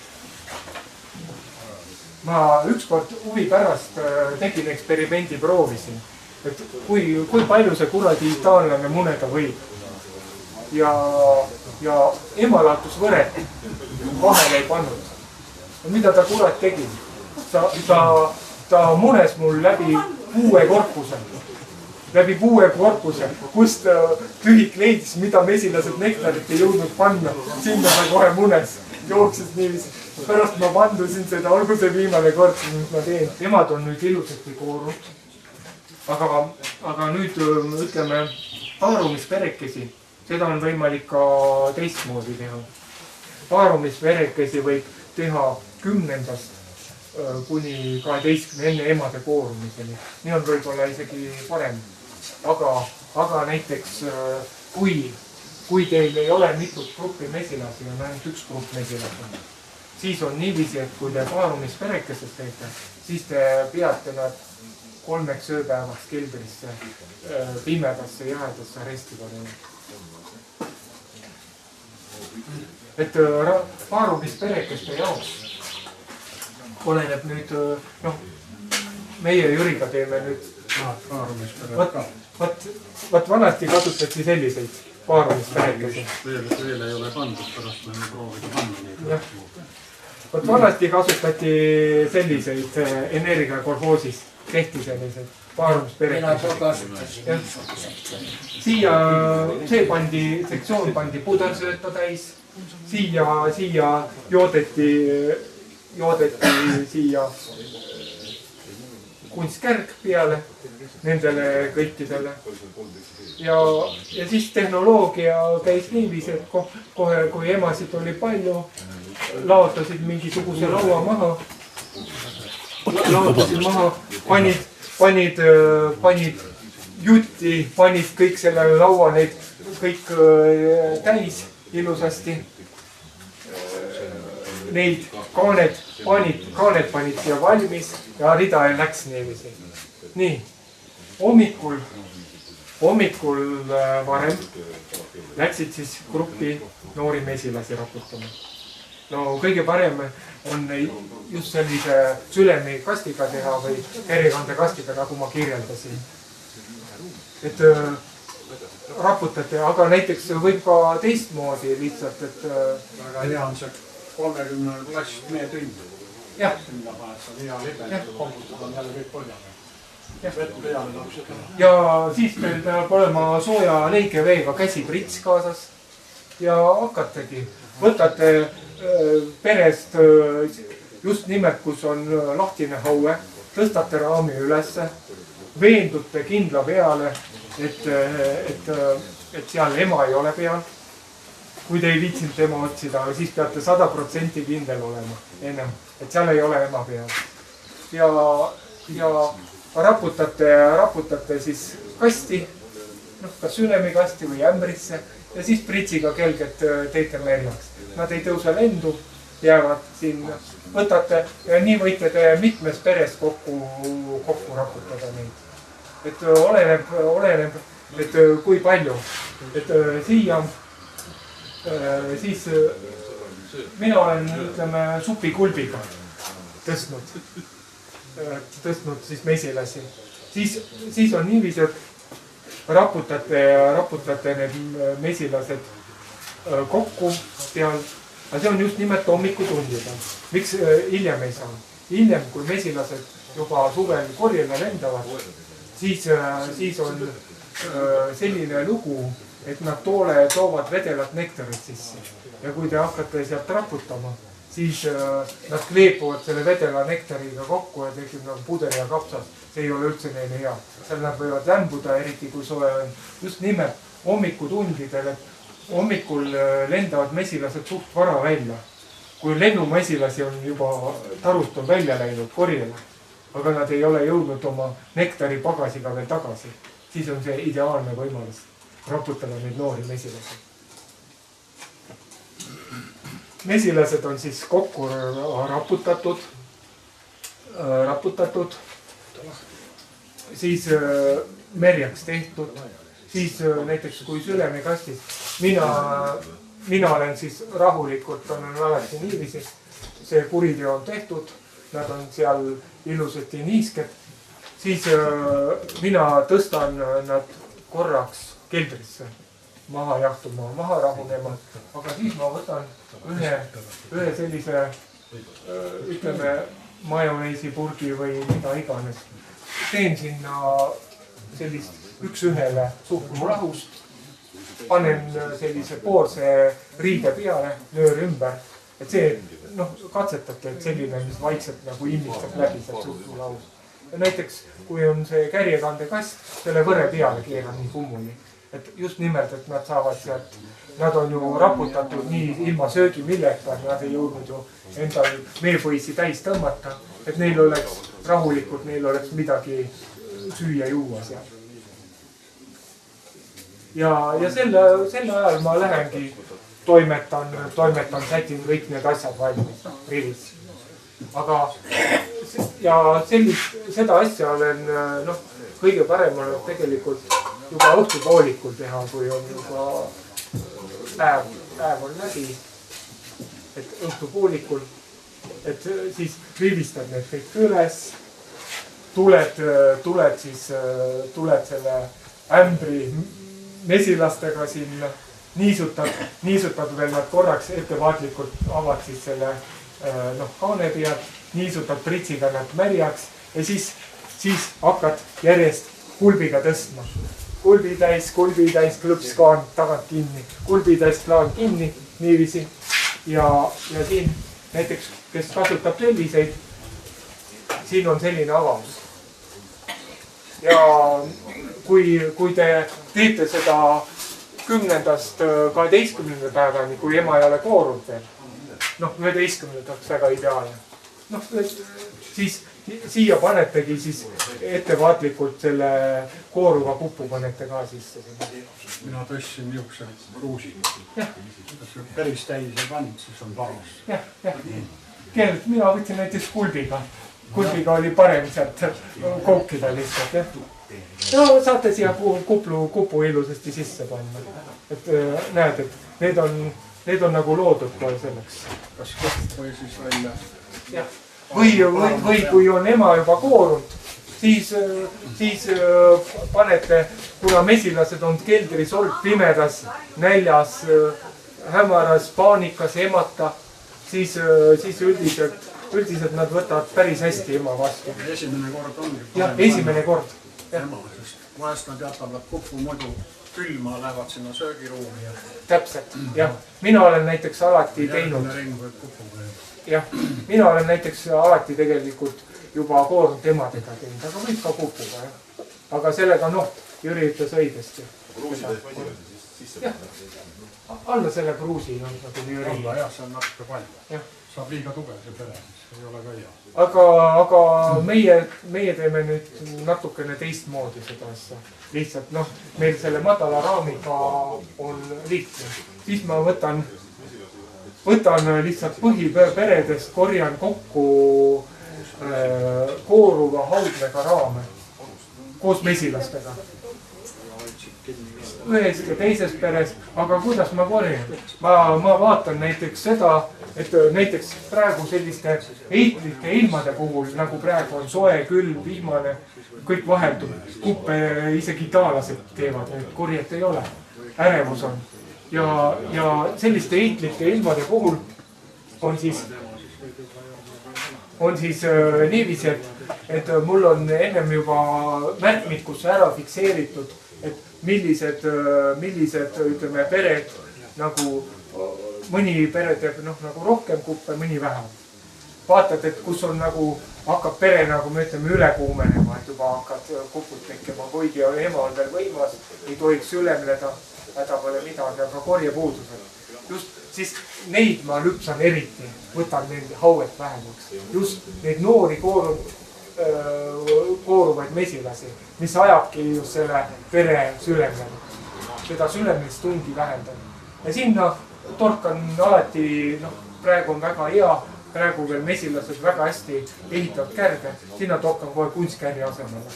Ma ükskord huvi pärast tegin eksperimendi, proovisin, et kui palju see kuradi itaallane muneda võib. Ja emalatusvõret vahele ei pannud. Mida ta kurat tegi? Ta munes mul läbi puue korpuse, kust tühik leidis, mida mesilased nektarit ei jõudnud panna. Sinna ta kohe munes, jooksis niiviisi. Pärast ma vandusin seda, olgu see viimane kord, mis ma teen. Emad on nüüd ilusasti koorunud. Aga nüüd ütleme paarumisperekesi, seda on võimalik ka teistmoodi teha. Paarumisperekesi võib teha 10. kuni 12 enne emade koorumiseni. Nii on võib-olla isegi parem. Aga näiteks kui teil ei ole mitut gruppi mesilasi, on ainult üks grupp mesilasi, siis on niiviisi, et kui te paarumisperekesest teete, siis te peate nad 3 ööpäevaks keldrisse, pimedasse, jahedasse arestiga teha. Et paarumisperekeste jaoks oleneb nüüd, meie Jüriga teeme nüüd Vat vanasti kasutati selliseid paarumisperekesi. Veel ei ole pandud, pärast me proovida panna neid. Vat vanasti kasutati selliseid energiakolhoosis, tehti selliseid paarumisperekesi. Siia sektsioon pandi pudersööta täis, siia joodeti siia kunstkärg peale nendele kõikidele. Ja siis tehnoloogia käis niiviisi, et kohe kui emasid oli palju, laotasid mingisuguse laua maha, panid jutti, panid kõik sellele laua neid kõik täis ilusasti. Neid kaaned panid siia valmis ja rida läks niiviisi. Nii, hommikul varem läksid siis gruppi noori mesilasi raputama. No kõige parem on just sellise sülemi kastiga teha või herikande kastiga, nagu ma kirjeldasin. Et raputate, aga näiteks võib ka teistmoodi lihtsalt, et väga hea on see 30 klass meetund. Jah. Sinna paned sa hea libe, kombutad on jälle kõik põhjaga. Vett peale napsida. Ja siis meil peab olema sooja leikeveega käsiprits kaasas. Ja hakategi. Võtate perest just nimelt, kus on lahtine haue, tõstate raami ülesse, veendute kindla peale, et seal ema ei ole peal. Kui te ei viitsinud ema otsida, siis peate 100% kindel olema ennem, et seal ei ole ema peal. Ja raputate siis kasti, kas sülemikasti või ämbrisse ja siis pritsiga kelged teete märjaks. Nad ei tõuse lendu, jäävad sinna. Võtate ja nii võite te mitmes peres kokku raputada neid. Et oleneb, et kui palju. Et siia siis mina olen, ütleme, supikulbiga tõstnud siis mesilasi. Siis on niiviisi, et raputate need mesilased kokku peal. Aga see on just nimelt hommikutundida. Miks hiljem ei saa? Hiljem, kui mesilased juba suvel korjele lendavad, siis on selline lugu, et nad toovad vedelat nektarit sisse. Ja kui te hakkate sealt raputama, siis nad kleepuvad selle vedela nektariga kokku ja tekib nagu puder ja kapsas. See ei ole üldse neile hea. Seal nad võivad lämbuda, eriti kui soe on. Just nimelt hommikutundidel, et hommikul lendavad mesilased suht vara välja. kui lennumesilasi on juba tarust on välja läinud korjele, aga nad ei ole jõudnud oma nektari pagasiga veel tagasi, siis on see ideaalne võimalus raputada neid noori mesilasi. Mesilased on siis kokku raputatud, siis merjaks tehtud, siis näiteks kui sülemekastis, mina olen siis rahulikult, on alati niiviisi, see kuriteo on tehtud, nad on seal ilusasti niisked, siis mina tõstan nad korraks keldrisse maha jahtuma, maha rahunema, aga siis ma võtan ühe sellise, ütleme, majoneesipurgi või mida iganes. Teen sinna sellist üks-ühele suhkrulahust, panen sellise poolse riide peale, nöör ümber, et see, katsetate, et selline, mis vaikselt nagu immistab läbi sealt suhkrulahust. Ja näiteks, kui on see kärjekandekast, selle võre peale keeran nii kummuni, et just nimelt, et nad saavad sealt, nad on ju raputatud nii ilma söögimilleta, nad ei jõudnud ju endal meepõisi täis tõmmata, et neil oleks rahulikult, neil oleks midagi süüa juua seal. Ja selle ajal ma lähengi, toimetan, sätin kõik need asjad valmis rivis. Aga ja seda asja olen, kõige parem on tegelikult juba õhtupoolikul teha, kui on juba päev on läbi. Et õhtupoolikul, et siis rivistad need kõik üles, tuled selle ämbri mesilastega sinna, niisutad veel nad korraks ettevaatlikult, avad siis selle haane pealt, niisutad pritsiga nad märjaks ja siis hakkad järjest kulbiga tõstma. Kulbi täis, klõps kaan tagant kinni, kulbi täis plaan kinni, niiviisi. Ja siin näiteks, kes kasutab selliseid, siin on selline avamus. Ja kui te teete seda 10-12 päevani, kui ema ei ole koorunud veel, 11 väga ideaalne. Siis siia panetegi siis ettevaatlikult selle kooruva kupu panete ka sisse. Mina tõstsin niisuguse kruusi. Päris täis ei pannud, siis on paras. Jah. Mina võtsin näiteks kulbiga. Kulbiga oli parem sealt kookida lihtsalt. No saate siia kupu ilusasti sisse panna. Et näed, et need on nagu loodud kohe selleks. Kas koht või siis välja? Jah. Või kui on ema juba koorunud, siis panete, kuna mesilased on keldris olnud pimedas, näljas, hämaras, paanikas, emata, siis üldiselt nad võtavad päris hästi ema vastu. Esimene kord ongi. Jah, esimene kord. Ema, sest vahest nad jätavad kupu muidu külma, lähevad sinna söögiruumi. Täpselt, jah. Mina olen näiteks alati teinud. Jah, mina olen näiteks alati tegelikult juba koorunud emadega teinud, aga võib ka kupuga. Aga sellega Jüri ütles õigesti. Kruusi teeb esimese sisse. Jah, alla selle kruusi on nagu Jüri. Alla jah, see on natuke palju. Saab liiga tugev see pere, see ei ole ka hea. Aga meie teeme nüüd natukene teistmoodi seda asja. Lihtsalt meil selle madala raamiga on lihtne. Siis ma võtan lihtsalt põhiperedest, korjan kokku kooruva haudmega raame koos mesilastega. Ühes ja teises peres, aga kuidas ma korjan? Ma vaatan näiteks seda, et näiteks praegu selliste heitlike ilmade puhul, nagu praegu on soe, külm, vihmane, kõik vaheldub. Kuppe isegi itaalased teevad, korjet ei ole, ärevus on. Ja selliste heitlike ilmade puhul on siis niiviisi, et mul on ennem juba märkmikusse ära fikseeritud, et millised ütleme pered nagu mõni pere teeb nagu rohkem kuppe, mõni vähem. Vaatad, et kus on nagu hakkab pere nagu me ütleme üle kuumenema, et juba hakkad kupud tekkima, kuigi ema on veel võimas, ei tohiks ülemleda, häda pole midagi, aga korjepuudused. Just siis neid ma lüpsan eriti, võtan neid hauet vähemaks. Just neid noori kooruvaid mesilasi, mis ajabki just selle vere sülemlemist. Seda sülemistungi vähendan. Ja sinna torkan alati, praegu on väga hea, praegu veel mesilased väga hästi ehitavad kärge, sinna torkan kohe kunstkärje asemele.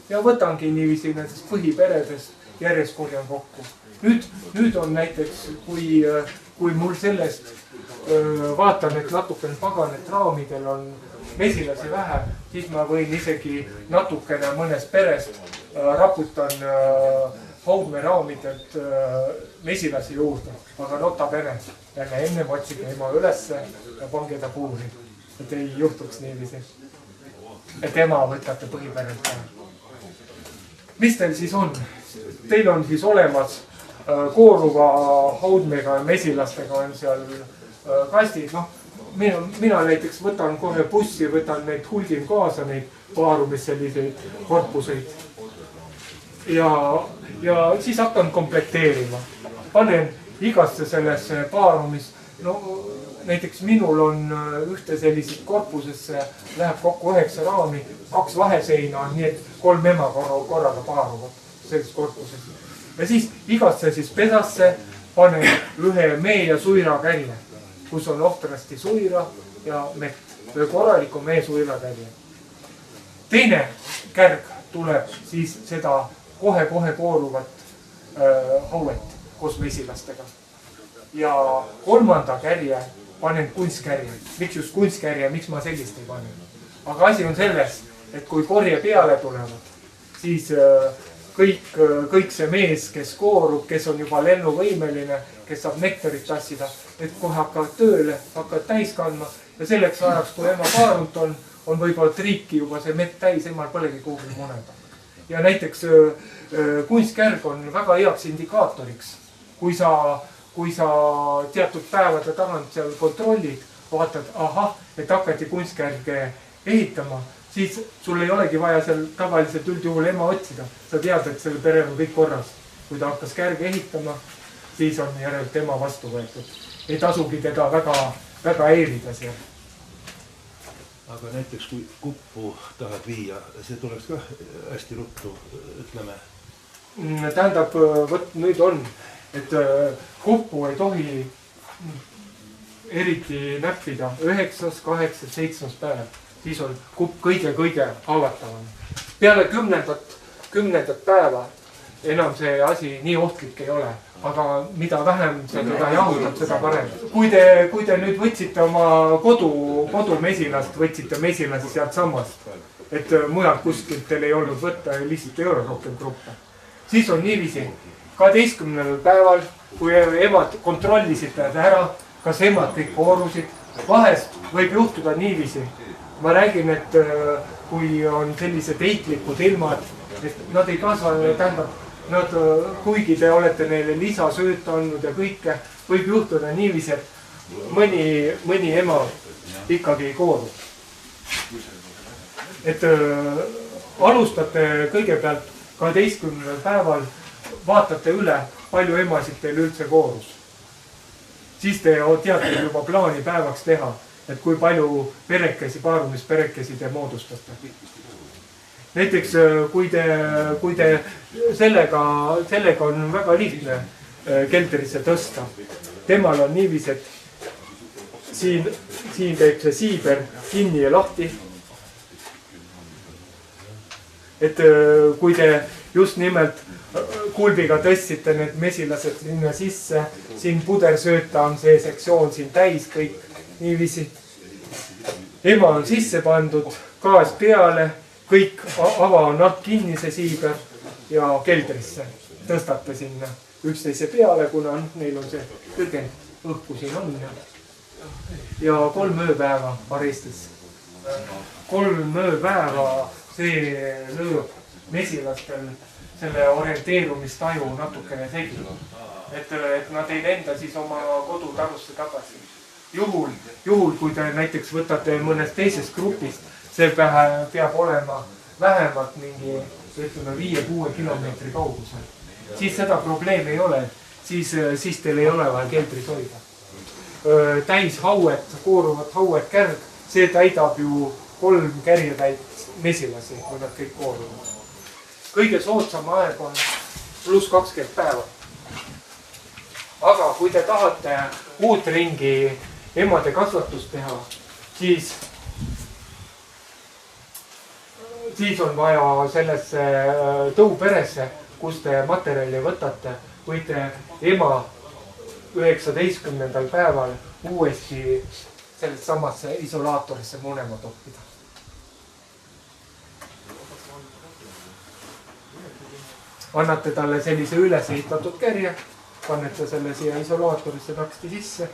Ja võtangi niiviisi nendest põhiperedest järjest korjan kokku. Nüüd on näiteks, kui mul sellest vaatan, et natukene pagan, et raamidel on mesilasi vähe, siis ma võin isegi natukene mõnest perest raputan haudmeraamidelt mesilasi juurde, aga nota bene. Jälle enne otsige ema ülesse ja pange ta puuri, et ei juhtuks niiviisi, et ema võtate põhiperelt ära. Mis teil siis on? Teil on siis olemas kooruva haudmega ja mesilastega on seal kastid. Mina näiteks võtan kohe bussi, võtan neid hulgin kaasa, neid paarumis selliseid korpuseid. Ja siis hakkan komplekteerima. Panen igasse sellesse paarumis. Näiteks minul on ühte sellisest korpusesse läheb kokku 9 raami, 2 vaheseina on nii, et 3 ema korraga paaruvad selles korpuses. Ja siis igasse siis pesasse panen ühe mee ja suira kärje, kus on ohtrasti suira ja mett. Või korraliku mee suira kärje. Teine kärg tuleb siis seda kohe kooruvat hauet koos mesilastega. Ja 3. kärje panen kunstkärje. Miks just kunstkärje, miks ma sellist ei panen? Aga asi on selles, et kui korje peale tulevad, siis kõik see mees, kes koorub, kes on juba lennuvõimeline, kes saab nektarit tassida, et kohe hakkavad tööle, hakkavad täis kandma ja selleks ajaks, kui ema paarunt on võib-olla triiki juba see mett täis, emal põlegi kuhugi muneda. Ja näiteks kunstkärg on väga heaks indikaatoriks. Kui sa teatud päevade tagant seal kontrollid, vaatad, et hakati kunstkärge ehitama, siis sul ei olegi vaja seal tavaliselt üldjuhul ema otsida. Sa tead, et selle perel on kõik korras. Kui ta hakkas kärge ehitama, siis on järelt ema vastu võetud. Ei tasugi teda väga häirida seal. Aga näiteks kui kuppu tahad viia, see tuleks ka hästi ruttu, ütleme. Tähendab, nüüd on, et kuppu ei tohi eriti näppida 9., 8., 7. päev. Siis on kupp kõige haavatavam. Peale 10. päeva enam see asi nii ohtlik ei ole. Aga mida vähem sa teda jahudad, seda parem. Kui te nüüd võtsite oma kodumesilast, võtsite mesilast sealt sammast, et mujalt kuskilt teil ei olnud võtta ja lihtsalt ei ole rohkem gruppe. Siis on niiviisi, 12. päeval, kui emad kontrollisite ära, kas emad kõik koorusid, vahest võib juhtuda niiviisi. Ma räägin, et kui on sellised heitlikud ilmad, et nad ei kasva, tähendab, kuigi te olete neile lisasööta andnud ja kõike, võib juhtuda niiviisi, et mõni ema ikkagi ei kooru. Et alustate kõigepealt 12. päeval, vaatate üle, palju emasid teil üldse koorus. Siis te teate juba plaani päevaks teha, et kui palju paarumisperekesi te moodustate. Näiteks kui te sellega on väga lihtne kelterisse tõsta. Temal on niiviisi, et siin teeb see siiber kinni ja lahti. Et kui te just nimelt kulbiga tõstsite need mesilased sinna sisse, siin pudersööta on see sektsioon siin täis kõik niiviisi. Ema on sisse pandud, gaas peale, kõik ava on alt kinni see siiber ja keldrisse tõstate sinna üksteise peale, kuna neil on see kõrge õhku siin on. Ja 3 ööpäeva Arestis. 3 ööpäeva see lööb mesilastel selle orienteerumistaju natukene segi. Et nad ei lenda siis oma kodutarusse tagasi. Juhul, kui te näiteks võtate mõnest teisest grupist, see peab olema vähemalt mingi 5-6 kilomeetri kaugusel. Siis seda probleemi ei ole, siis teil ei ole vaja keldris hoida. täis hauet, kooruvat hauet kärg, see täidab ju 3 kärjetäit mesilasi, kui nad kõik kooruvad. Kõige soodsam aeg on +20 päeva. Aga kui te tahate uut ringi emade kasvatust teha, siis on vaja sellesse tõuperesse, kus te materjali võtate, võite ema 19. päeval uuesti sellest samasse isolaatorisse munema toppida. Annate talle sellise üles ehitatud kärje, panete selle siia isolaatorisse taksti sisse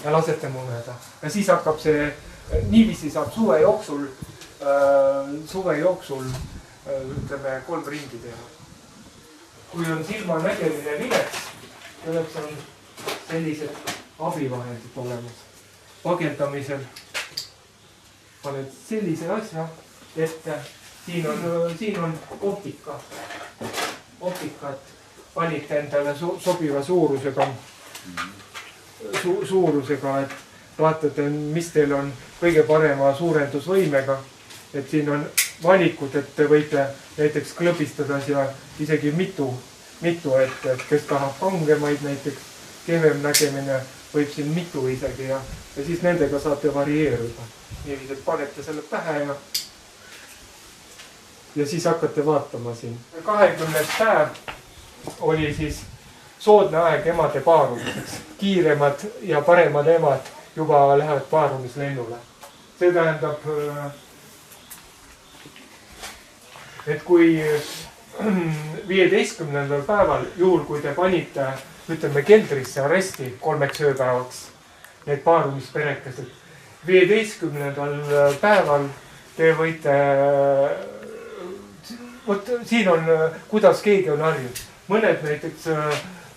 ja lasete muneda. Ja siis hakkab see, niiviisi saab suve jooksul ütleme 3 ringi teha. Kui on silmanägeline vilets, selleks on sellised abivahendid olemas. Pagendamisel paned sellise asja ette. Siin on optikat valite endale sobiva suurusega, et vaatate, mis teil on kõige parema suurendusvõimega. Et siin on valikud, et te võite näiteks klõbistada siia isegi mitu, et kes tahab kangemaid, näiteks kehvem nägemine võib siin mitu isegi ja siis nendega saate varieeruda. Niiviisi, et panete selle pähe ja siis hakkate vaatama siin. 20. päev oli siis soodne aeg emade paarumiseks. Kiiremad ja paremad emad juba lähevad paarumislennule. See tähendab, et kui 15. päeval, juhul kui te panite, ütleme, keldrisse aresti 3 ööpäevaks need paarumisperekesed, 15. päeval te võite, vot siin on, kuidas keegi on harjunud. Mõned näiteks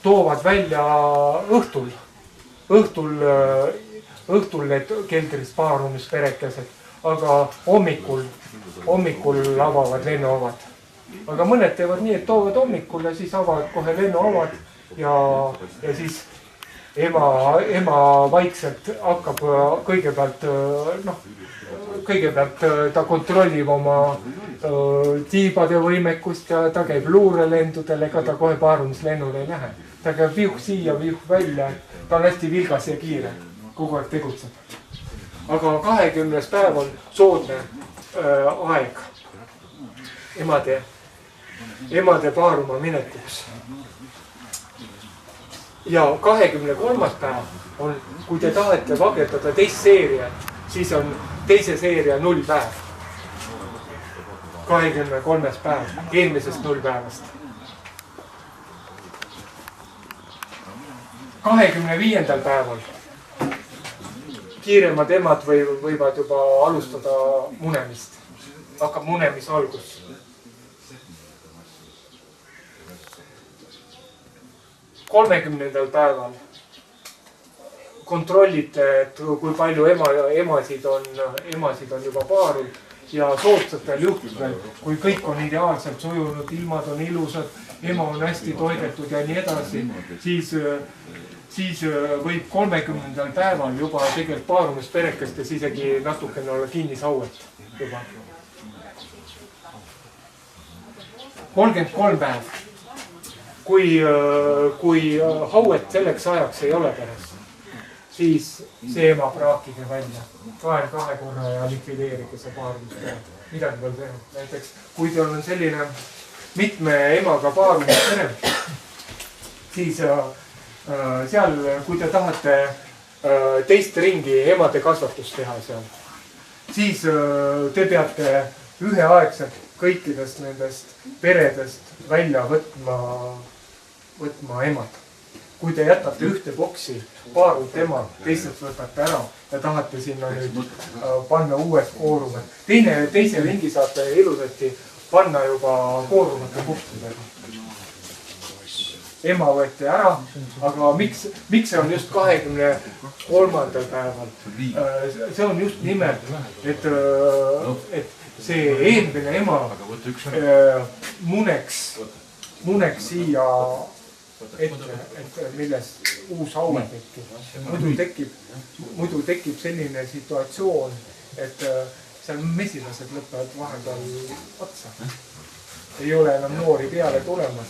toovad välja õhtul need keldris paarumisperekesed, aga hommikul avavad lennuavad. Aga mõned teevad nii, et toovad hommikul ja siis avavad kohe lennuavad ja siis ema vaikselt hakkab kõigepealt ta kontrollib oma tiibade võimekust ja ta käib luurelendudel, ega ta kohe paarumislennule ei lähe. Ta käib viuh siia, viuh välja, ta on hästi vilgas ja kiire, kogu aeg tegutseb. Aga 20. päev on soodne aeg emade paaruma minekuks. Ja 23. päev on, kui te tahate vagerdada teist seeriat, siis on teise seeria 0 päev. 23. päev, eelmisest 0 päevast. 25. päeval kiiremad emad võivad juba alustada munemist. Hakkab munemis algus. 30. päeval kontrollite, et kui palju emasid on juba paarul ja soodsatel juhtudel, kui kõik on ideaalselt sujunud, ilmad on ilusad, ema on hästi toidetud ja nii edasi, siis võib 30. päeval juba tegelikult paarumisperekestes isegi natukene olla kinnisauet juba. 33 päev. Kui hauet selleks ajaks ei ole peres, siis see ema praakige välja. 2 korra ja likvideerige see paarumispere. Midagi veel teha. Näiteks, kui teil on selline mitme emaga paarumispere, siis seal, kui te tahate teist ringi emade kasvatust teha seal, siis te peate üheaegselt kõikidest nendest peredest välja võtma emad. Kui te jätate ühte boksi paarult ema, teistelt võtate ära ja tahate sinna nüüd panna uued koorumed. Teise ringi saate ilusasti panna juba koorumate puhtudega. Ema võeti ära, aga miks see on just 23. päeval? See on just nimelt, et see eelmine ema muneks siia et millest uus haue tekib. Muidu tekib selline situatsioon, et seal mesilased lõpevad vahepeal otsa. Ei ole enam noori peale tulemas.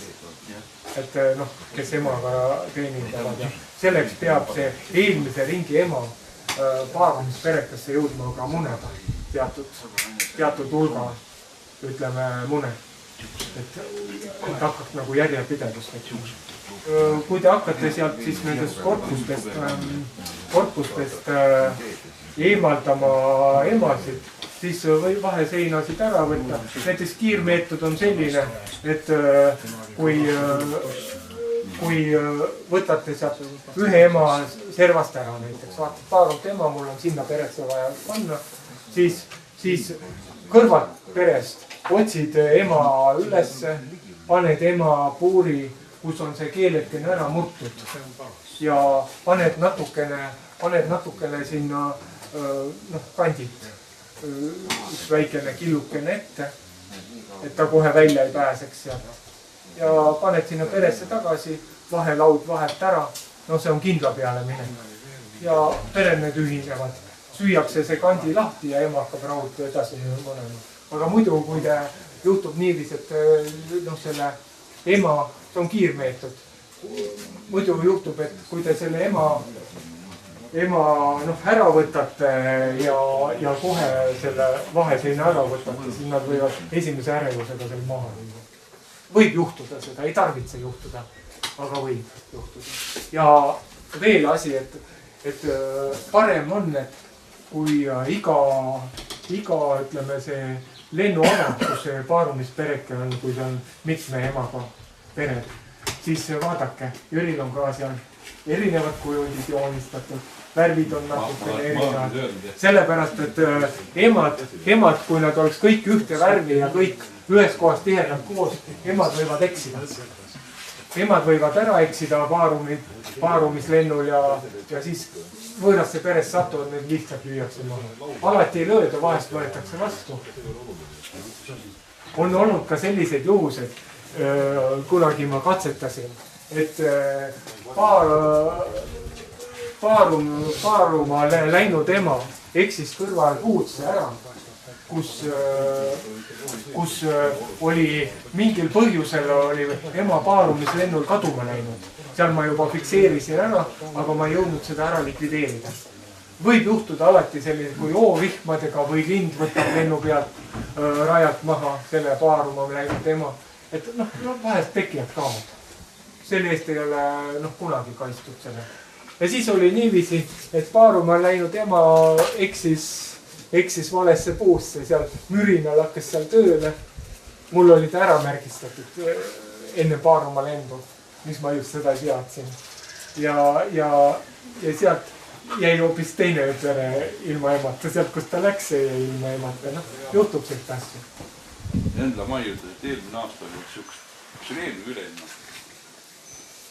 Et noh, kes emaga teenindavad ja selleks peab see eelmise ringi ema paarumisperekasse jõudma ka munega teatud hulga, ütleme, mune. Et hakkaks nagu järjepidevust. Kui te hakkate sealt siis nendest korpustest eemaldama emasid, siis võib vaheseinasid ära võtta. Näiteks kiirmeetod on selline, et kui võtate sealt ühe ema servast ära näiteks, vaatad paarult ema, mul on sinna peresse vaja panna, siis kõrvalt perest otsid ema ülesse, paned ema puuri, kus on see keelekene ära murtud ja paned natukene sinna kandilt üks väikene killukene ette, et ta kohe välja ei pääseks sealt. Ja paned sinna peresse tagasi, vahelaud vahet ära, no see on kindla peale minek. Ja pered need ühinevad, süüakse see kandi lahti ja ema hakkab rahutu edasi mõnema. Aga muidu, kui te juhtub niivis, et selle ema, see on kiirmeetod. Muidu juhtub, et kui te selle ema ära võtate ja kohe selle vaheseina ära võtate, siis nad võivad esimese ärevusega seal maha lüüa. Võib juhtuda seda, ei tarvitse juhtuda, aga võib juhtuda. Ja veel asi, et parem on, et kui iga, ütleme, see lennuala, kus see paarumispereke on, kui see on mitme emaga pered, siis vaadake, Jüril on ka seal erinevad kujundid joonistatud, värvid on natukene erinevad. Sellepärast, et emad, kui nad oleks kõik ühte värvi ja kõik ühes kohas tihedalt koos, emad võivad eksida. Emad võivad ära eksida paarumislennul ja siis võõrasse peres satuvad, need lihtsalt lüüakse maha. Alati ei lööda, vahest võetakse vastu. On olnud ka sellised juhused, kunagi ma katsetasin, et paaruma läinud ema eksis kõrval huudse ära, kus oli mingil põhjusel oli ema paarumislennul kaduma läinud. Seal ma juba fikseerisin ära, aga ma ei jõudnud seda ära likvideerida. Võib juhtuda alati selline, kui oovihmadega või lind võtab lennu pealt rajalt maha selle paaruma läinud ema. Et vahest tekijad kaovad. Selle eest ei ole kunagi kaitstud selle. Ja siis oli niiviisi, et paaruma läinud ema eksis valesse puusse, seal mürinal hakkas seal tööle. Mul oli ta ära märgistatud enne paaruma lendu, mis ma just seda seadsin. Ja sealt jäi hoopis teine pere ilma emata, sealt kus ta läks jäi ilma emata. Juhtub sellist asju. Endla maiudes, et eelmine aasta oli üks eelmine üleilma.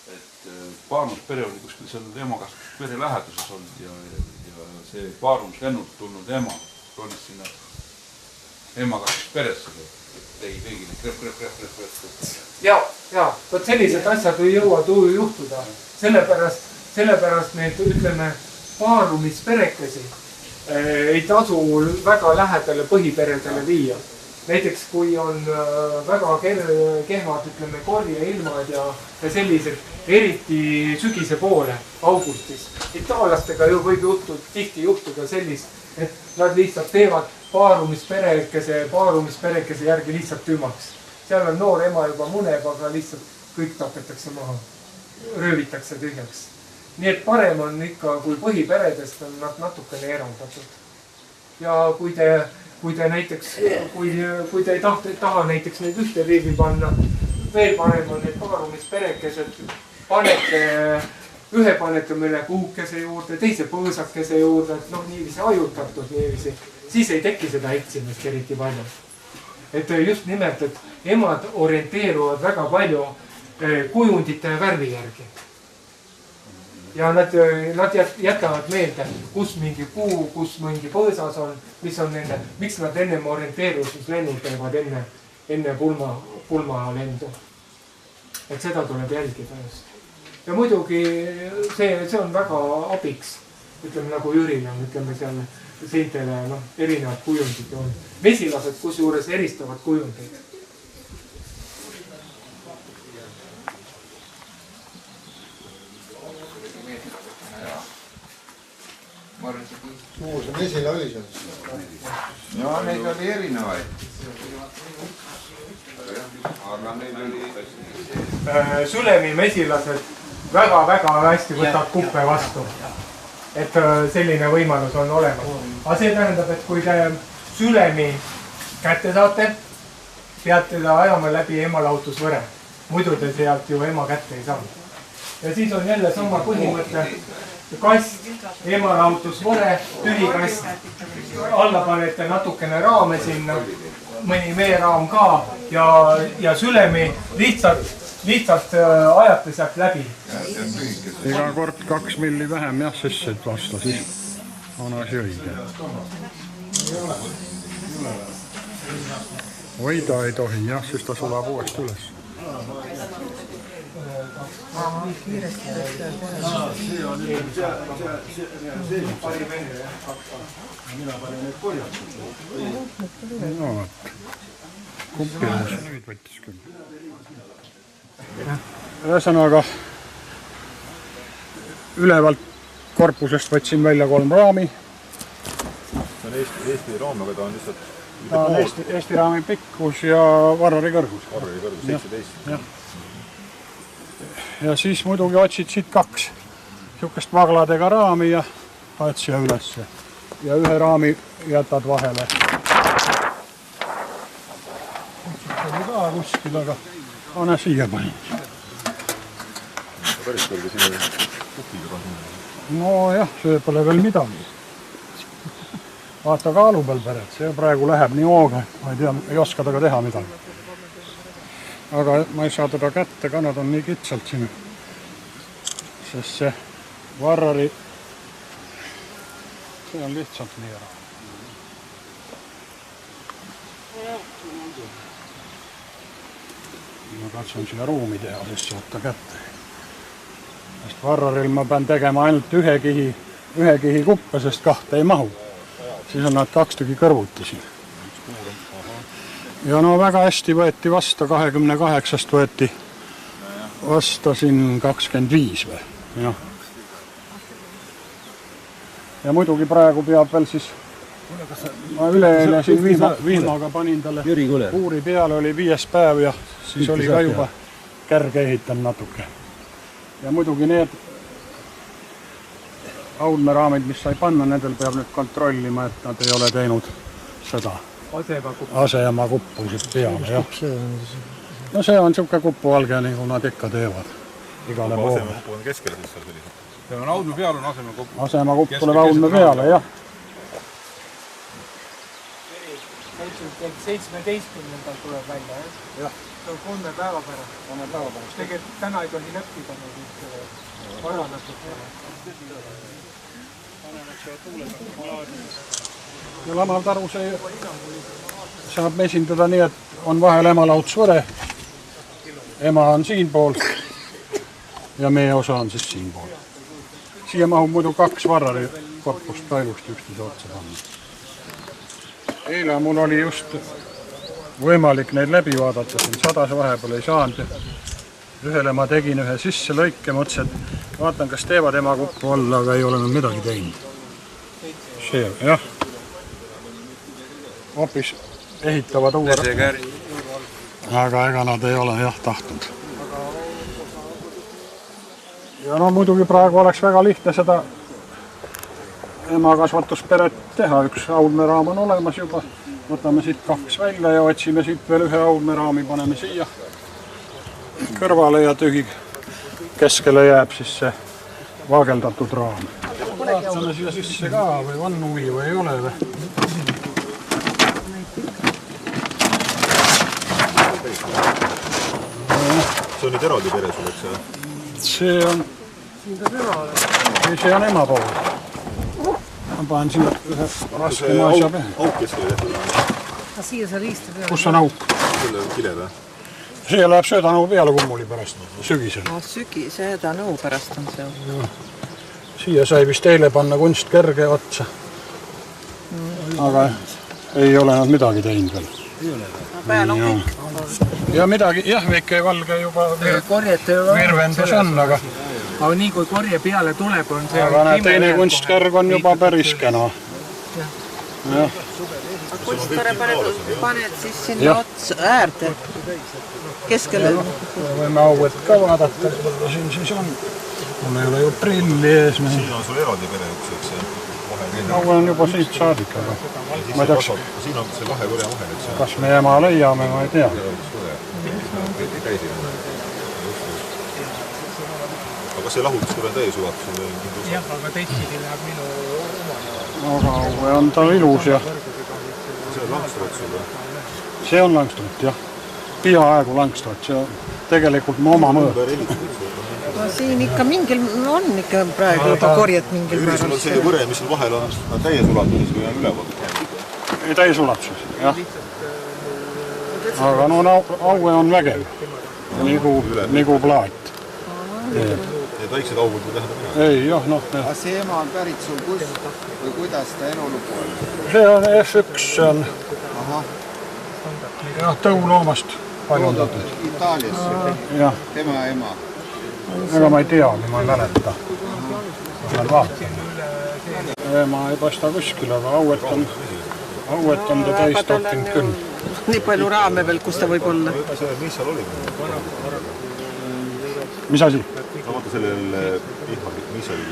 Et paarumispere oli kuskil seal emakast pere läheduses olnud ja see paarumislennult tulnud ema tonis sinna emakast peresse. Tegi kõigile krep. Ja, võt sellised asjad ei jõua juhtuda. Sellepärast need, ütleme, paarumisperekesi ei tasu väga lähedale põhiperedele viia. Näiteks kui on väga kehvad, ütleme, korjeilmad ja sellised, eriti sügise poole, augustis. Itaallastega võib tihti juhtuda sellist, et nad lihtsalt teevad paarumisperekese järgi lihtsalt tüümaks. Seal on noor ema juba muneb, aga lihtsalt kõik tapetakse maha, röövitakse tühjaks. Nii et parem on ikka, kui põhiperedest on nad natukene erandatud. Ja kui te näiteks, kui te ei taha näiteks neid ühte riivi panna, veel parem on need paarumisperekesed, ühe panete mõne kuukese juurde, teise põõsakese juurde, niiviisi ajutatud niiviisi, siis ei teki seda eksimist eriti palju. Et just nimelt, et emad orienteeruvad väga palju kujundite ja värvi järgi. Ja nad jätavad meelde, kus mingi puu, kus mingi põõsas on, miks nad ennem orienteerumislennud teevad enne pulma lendu. Et seda tuleb jälgida just. ja muidugi see on väga abiks, ütleme nagu Jüril on, ütleme seal seintele erinevad kujundid on. Mesilased kusjuures eristavad kujundeid. Kuhu see mesila oli seal? Ja neid oli erinevaid. Aga neid oli... Sülemi mesilased väga-väga hästi võtavad kuppe vastu. Et selline võimalus on olemas. Aga see tähendab, et kui te sülemi kätte saate, peate teda ajama läbi emalahutusvõre. Muidu te sealt ju ema kätte ei saa. Ja siis on jälle sama põhimõte. Kast, emalahutusvõre, tühi kast. Alla panete natukene raame sinna, mõni meeraam ka ja sülemi lihtsalt ajate sealt läbi. Iga kord 2 milli vähem jah, sest et lasta, siis on asi õige. Hoida ei tohi, jah, siis ta sulab uuesti üles. No vaat, kuppilus nüüd võttis küll. Ühesõnaga, ülevalt korpusest võtsin välja 3 raami. See on Eesti raam, aga ta on lihtsalt... Ta on Eesti raami pikkus ja varrari kõrgus. Varrari kõrgus, 17. Ja siis muidugi otsid siit 2 sihukest vagladega raami ja paned siia ülesse. Ja ühe raami jätad vahele. Oli ka kuskil, aga pane siia panin. Päris kõrge siin kukiga on. No jah, see pole veel midagi. Vaata kaalu peal päred, see praegu läheb nii hooga, ma ei tea, ei oska taga teha midagi. Aga ma ei saa teda kätte, ka nad on nii kitsalt siin. Sest see varrari, see on lihtsalt nii ära. Ma katsun siia ruumi teha, siis saata kätte. Sest varraril ma pean tegema ainult ühe kihi kuppe, sest 2 ei mahu. Siis on nad 2 tüki kõrvuti siin. Ja no väga hästi võeti vasta, 28-st võeti vasta siin 25 või. Ja. Ja muidugi praegu peab veel siis, ma üleeile siin vihmaga panin talle puuri peale, oli 5. päev ja siis oli ka juba kärge ehitan natuke. Ja muidugi need audmeraamid, mis sai panna, nendel peab nüüd kontrollima, et nad ei ole teinud seda. Asema kuppu siit peale, jah. No see on siuke kupualge, nagu nad ikka teevad. Igale poole. Asema kuppu on keskel siis seal sellised. See on audme peal, on asema kupp. Asema kupp tuleb audme peale, jah. 17. tuleb välja, jah? See on 3 päeva pärast. Tegelikult täna ei tohi leppida nüüd varanatud. Ja lamaltaru see saab mesindada nii, et on vahel emalahutusvõre. Ema on siin pool ja meie osa on siis siin pool. Siia mahub muidu 2 varrari korpust ka ilusti üksteise otsa panna. Eile mul oli just võimalik neid läbi vaadata, siin 100 vahepeal ei saanud. Ühele ma tegin ühe sisse lõike, mõtlesin, et vaatan, kas teevad ema kuppu alla, aga ei ole nad midagi teinud. See, jah. Hoopis ehitavad uue. Aga ega nad ei ole jah tahtnud. Ja no muidugi praegu oleks väga lihtne seda ema kasvatusperet teha. Üks audmeraam on olemas juba. Võtame siit 2 välja ja otsime siit veel ühe audmeraami, paneme siia kõrvale ja tühi keskele jääb siis see vaageldatud raam. Vaatame siia sisse ka või on huvi või ei ole või? See on nüüd eraldi pere sul, eks see? See on... See on ema pool. Ma panen sinna ühe raskema asja peale. Auk keskele tehtud? Kus on auk? Selle kile või? siia läheb söödanõu peale kummuli pärast, sügisel. Söödanõu pärast on see. Siia sai vist eile panna kunstkerge otsa. Aga ei ole nad midagi teinud veel. Peal on kõik. Ja midagi, jah, väike valge juba virvendus on, aga nii kui korje peale tuleb, on see... Aga teine kunstkerg on juba päris kena. Kunstkere paned siis sinna otsa äärde, keskele. Võime auet ka vaadata, siin siis on. Mul ei ole ju prilli ees. Siin on sul eraldi pere üks, eks see? Aue on juba siit saadik, aga ma ei teaks, Siin on see kahe võre vahel, eks see? kas me ema leiame, ma ei tea. Aga kas see lahutus on täies ulatus? Jah, aga teistpidi läheb minu oma. Aga aue on tal ilus ja... See on Langstrot sul või? See on Langstrot, jah. Peaaegu Langstrot, see on tegelikult mu oma mõõd. No siin ikka mingil on ikka praegu juba korjet mingil määral. Sul on see võre, mis sul vahel on täies ulatuses või on üleval? Ei, täies ulatuses, jah. Aga no aue on vägev, nagu plaat. Need väiksed augud või tähendab mina? Ei, jah, noh. Aga see ema on pärit sul kust või kuidas ta elulugu on? See on F1, see on tõuloomast paljundatud. Itaalias? Tema ema? Ega ma ei teagi, ma ei mäleta. Ma vaatan. Ema ei paista kuskil, aga auet on ta täis toppinud küll. Nii palju raame veel, kus ta võib olla. Mis seal oli? Mis asi? Vaata sellel ihmalik, mis oli?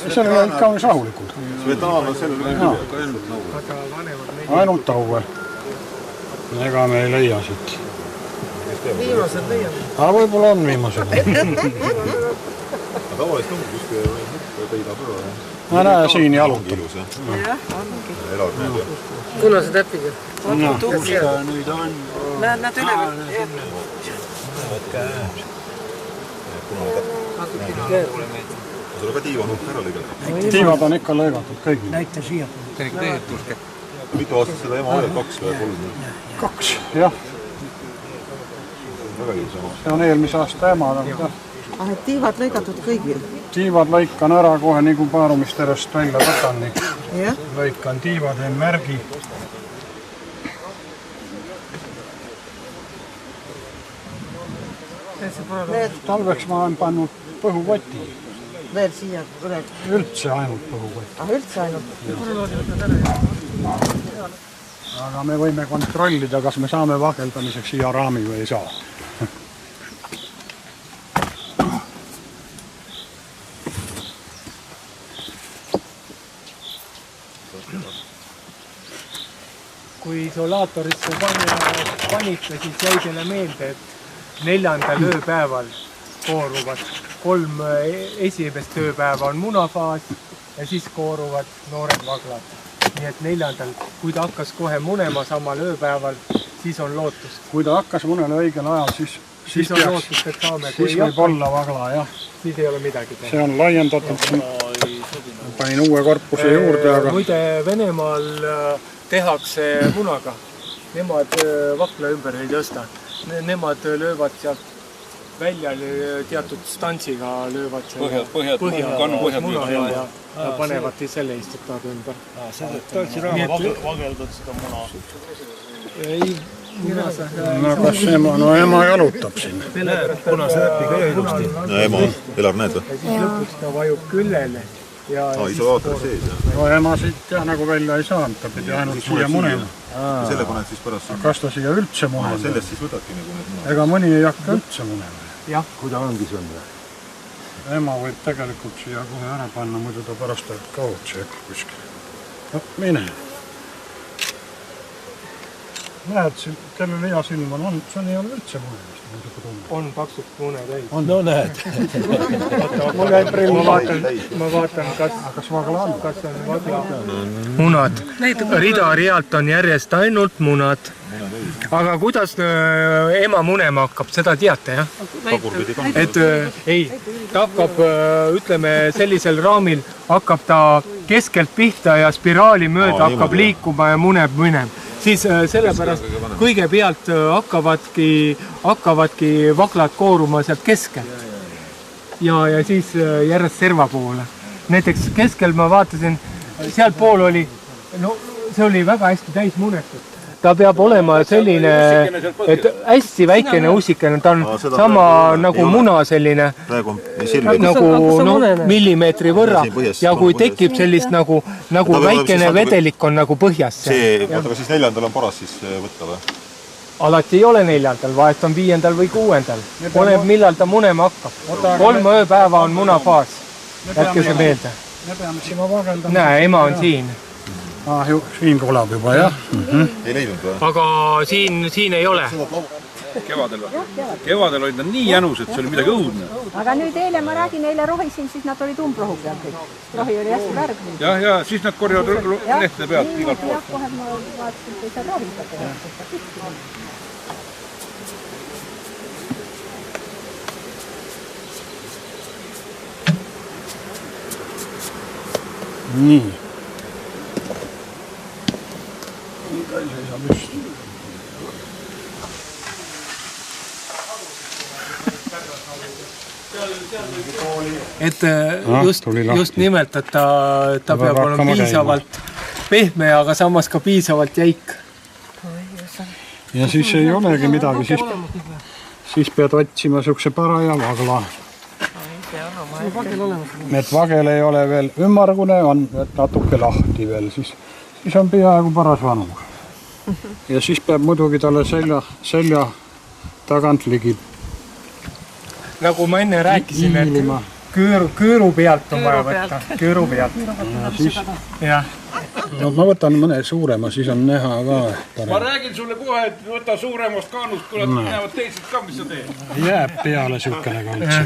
Seal oli kaunis rahulikult. Svetlana on sellel ainult aue. Ega me ei leia siit. Viimased leiame. Aga võib-olla on viimased. Aga tavalist on kuskil teida pööra. Ma näe, siin jalutab. Jah, ongi. Elad näeb jah. Punase täpiga. Nüüd on. Näed üle veel. Sul on ka tiiva nuhk ära lõigatud. Tiivad on ikka lõigatud kõigil. Näite siia. Mitu aastat seda ema oli? 2 või 3? 2, jah. Väga ilus ema. See on eelmise aasta ema. Et tiivad lõigatud kõigil? Tiivad lõikan ära kohe, nii kui paarumisterest välja võtan. Lõikan tiivad, teen märgi. Talveks ma olen pannud põhukoti. Veel siia üle? Üldse ainult põhukoti. Üldse ainult? Aga me võime kontrollida, kas me saame vakeldamiseks siia raami või ei saa. Kui isolaatorisse panite, siis jäi teile meelde, et 4. ööpäeval kooruvad 3 esimest ööpäeva on munafaas ja siis kooruvad noored vaglad. Nii et 4. kui ta hakkas kohe munema samal ööpäeval, siis on lootust. Kui ta hakkas munele õigel ajal, siis on lootust, et saame. Siis võib olla vagla, jah. Siis ei ole midagi teha. See on laiendatud. Panin uue korpuse juurde, aga... Muide, Venemaal tehakse munaga. Nemad vakla ümber ei tõsta. Nemad löövad sealt välja teatud stantsiga löövad muna ja panevad selle istutavad ümber. Tõesti raama vageldad seda muna? Ei, mina saan... Kas ema jalutab siin? Punase täpiga ja ilusti. Ema, Elar, näed või? Ja siis lõpuks ta vajub küllele. Isolaator sees, jah? No ema siit jah nagu välja ei saanud, ta pidi ainult siia munema. Selle paned siis pärast... Kas ta siia üldse munema? Sellest siis võtadki nagu need munad. Ega mõni ei hakka üldse munema. Jah. Kui ta ongi see on? Ema võib tegelikult siia kohe ära panna, muidu ta pärast ajab kaotsi äkki kuskil. No, mine. Näed, kellel hea silm on, see ei ole üldse munemist. On paksud mune täis. No näed. Mul jäi prill. Ma vaatan, kas vagla on? Kas on vagla? Munad. Rida-realt on järjest ainult munad. Aga kuidas ema munema hakkab, seda teate, jah? Et ei, ta hakkab, ütleme, sellisel raamil hakkab ta keskelt pihta ja spiraali mööda hakkab liikuma ja muneb. siis sellepärast kõigepealt hakkavadki vaglad kooruma sealt keskel. Ja siis järjest serva poole. Näiteks keskel ma vaatasin, sealt pool oli, no see oli väga hästi täis munetud. Ta peab olema selline, et hästi väikene ussikene, ta on sama nagu muna selline, nagu millimeetri võrra ja kui tekib sellist nagu väikene vedelik on nagu põhjas. Oota, kas siis 4. on paras siis võtta või? Alati ei ole 4. vahest on 5. või 6. Oleneb millal ta munema hakkab. 3 ööpäeva on munafaas. Jätke see meelde. Me peame siin vageldama. Näe, ema on siin. Siin kulab juba, jah. Ei leidnud või? Aga siin ei ole. Kevadel olid nad nii jänus, et see oli midagi õudne. Aga nüüd eile ma räägin, eile rohisin, siis nad olid umbrohu peal kõik. Rohi oli hästi värg. Ja siis nad korjavad lehte pealt igalt poolt. Kohe ma vaatasin, et ei saa rohida. Nii. Ei saa püsti. Et just nimelt, et ta peab olema piisavalt pehme, aga samas ka piisavalt jäik. Ja siis ei olegi midagi, siis pead otsima sihukese paraja vagla. Et vagel ei ole veel ümmargune, on natuke lahti veel, siis on peaaegu paras vanus. Ja siis peab muidugi talle selja tagant ligi. Nagu ma enne rääkisin, et kööru pealt on vaja võtta. Kööru pealt. Ja. No, ma võtan mõne suurema, siis on näha ka. Ma räägin sulle kohe, et võta suuremast kaanust, kui nad näevad teised ka, mis sa teed. Jääb peale sihukene kaldse.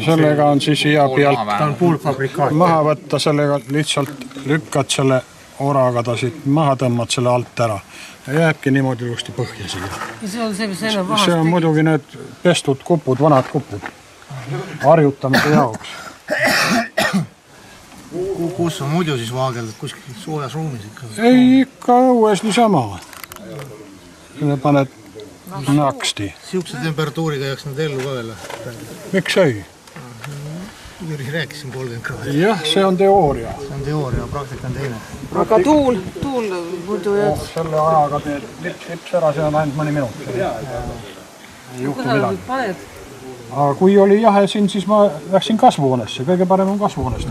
Sellega on siis hea pealt ta on poolfabrikaat. Maha võtta, sellega lihtsalt lükkad selle oraga ta siit maha tõmmad selle alt ära. Ja jääbki niimoodi ilusti põhja siia. See on muidugi need pestud kupud, vanad kupud. Harjutamise jaoks. Kus on muidu siis vaageldad? Kuskil soojas ruumis ikka? Ei, ikka õues niisama. Paned naksti. Siukse temperatuuriga jääks nad ellu ka veel? Miks ei? Jüri rääkisin 30 kraadi. Jah, see on teooria. See on teooria, praktika on teine. Aga tuul muidu jääd. Selle ajaga teed lips ära, see on ainult mõni minut. Ei juhtu midagi. Aga kui oli jahe siin, siis ma läksin kasvuhoonesse. Kõige parem on kasvuhoonesse.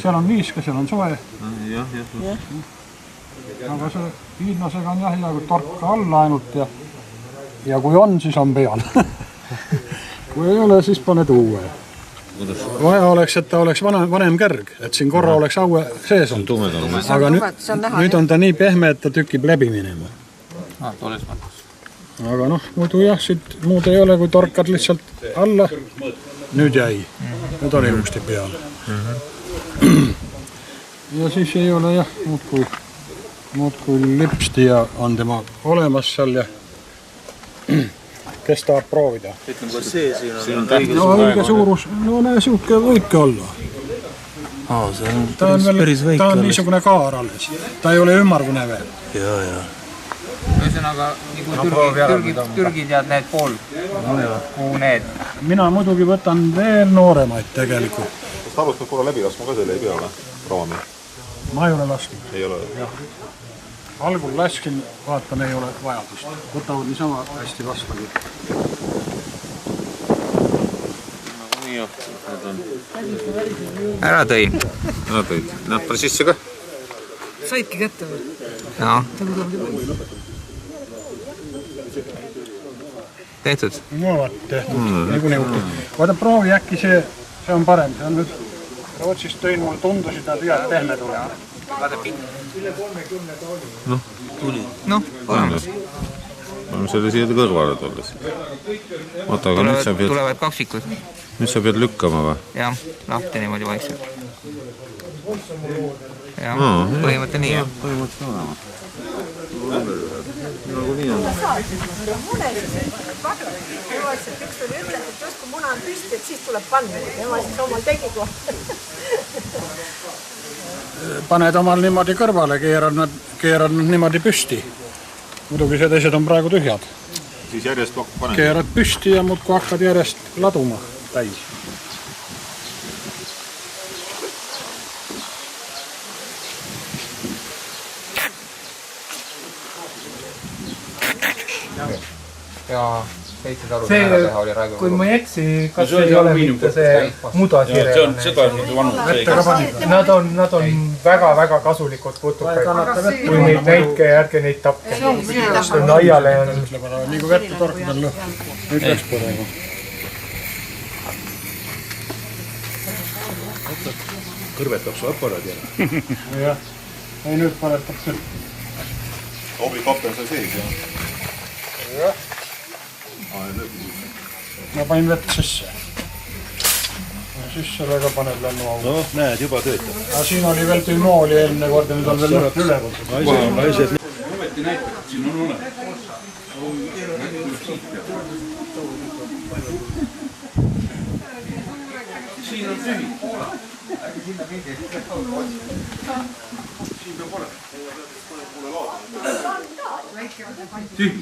Seal on niiske, seal on soe. Aga see hiidlasega on jah, kui torka alla ainult ja kui on, siis on peal. Kui ei ole, siis paned uue. Vaja oleks, et ta oleks vanem kärg, et siin korra oleks haue sees on. Aga nüüd on ta nii pehme, et ta tükib läbi minema. Aga muidu jah, siit muud ei ole, kui torkad lihtsalt alla. Nüüd jäi. Nüüd oli ilusti peal. Ja siis ei ole jah, muud kui lipsti ja on tema olemas seal ja kes tahab proovida. Õige suurus, näe, siuke võike olla. Ta on niisugune kaar alles. Ta ei ole ümmargune veel. Ühesõnaga, nagu türgid ja need pool. Need. Mina muidugi võtan veel nooremaid tegelikult. Kas ta alustad korra läbi laskma ka selle ei pea, raami? Ma ei ole lasknud. Ei ole? Algul laskin, vaatan, ei ole vajadust. Võtavad niisama hästi vastagi. Ära tõi. Ära tõid. Näppar sisse ka? Saidki kätte või? Jaa. Tehtud? No vaat, tehtud. Vaata, proovi äkki see on parem. See on nüüd Rootsist tõin mul tundusid, nad ühe pehme tuleb. Tuli. Olemas. See oli siia kõrvale tulles. Oota, aga nüüd sa pead... Tulevad kaksikud. Nüüd sa pead lükkama või? Jah, lahti niimoodi vaikselt. Jah, põhimõte nii. Põhimõte olema. Nagu nii on. Üks oli ütleb, et just kui muna on püsti, et siis tuleb panna. Ema siis omal tegi kohe. paned omal niimoodi kõrvale, keerad nad niimoodi püsti. Muidugi see teised on praegu tühjad. Siis järjest paned? Keerad püsti ja muudkui hakkad järjest laduma täis. Ja 7 taru ära teha oli Raigo. Kui ma ei eksi, kas ei ole mitte see mudasire? Nad on väga-väga kasulikud putukaid. Kui neid näitke, ärge neid tapke. Aiale on... Nii kui vette torkida on lõhku. Nüüd läks põdega. Kõrvetab su aparaadi ära. Jah. Ei nüüd panetab küll. Oblikapp on seal sees, jah? Jah. Ma panin vett sisse. Ja siis sellega paneb lennuaugu. No, näed, juba töötab. Aga siin oli veel tümooli eelmine kord ja nüüd on veel lõhk üle. Ometi näitab, et siin on olemas. Siin on tühi. Siin peab olema. Tühi.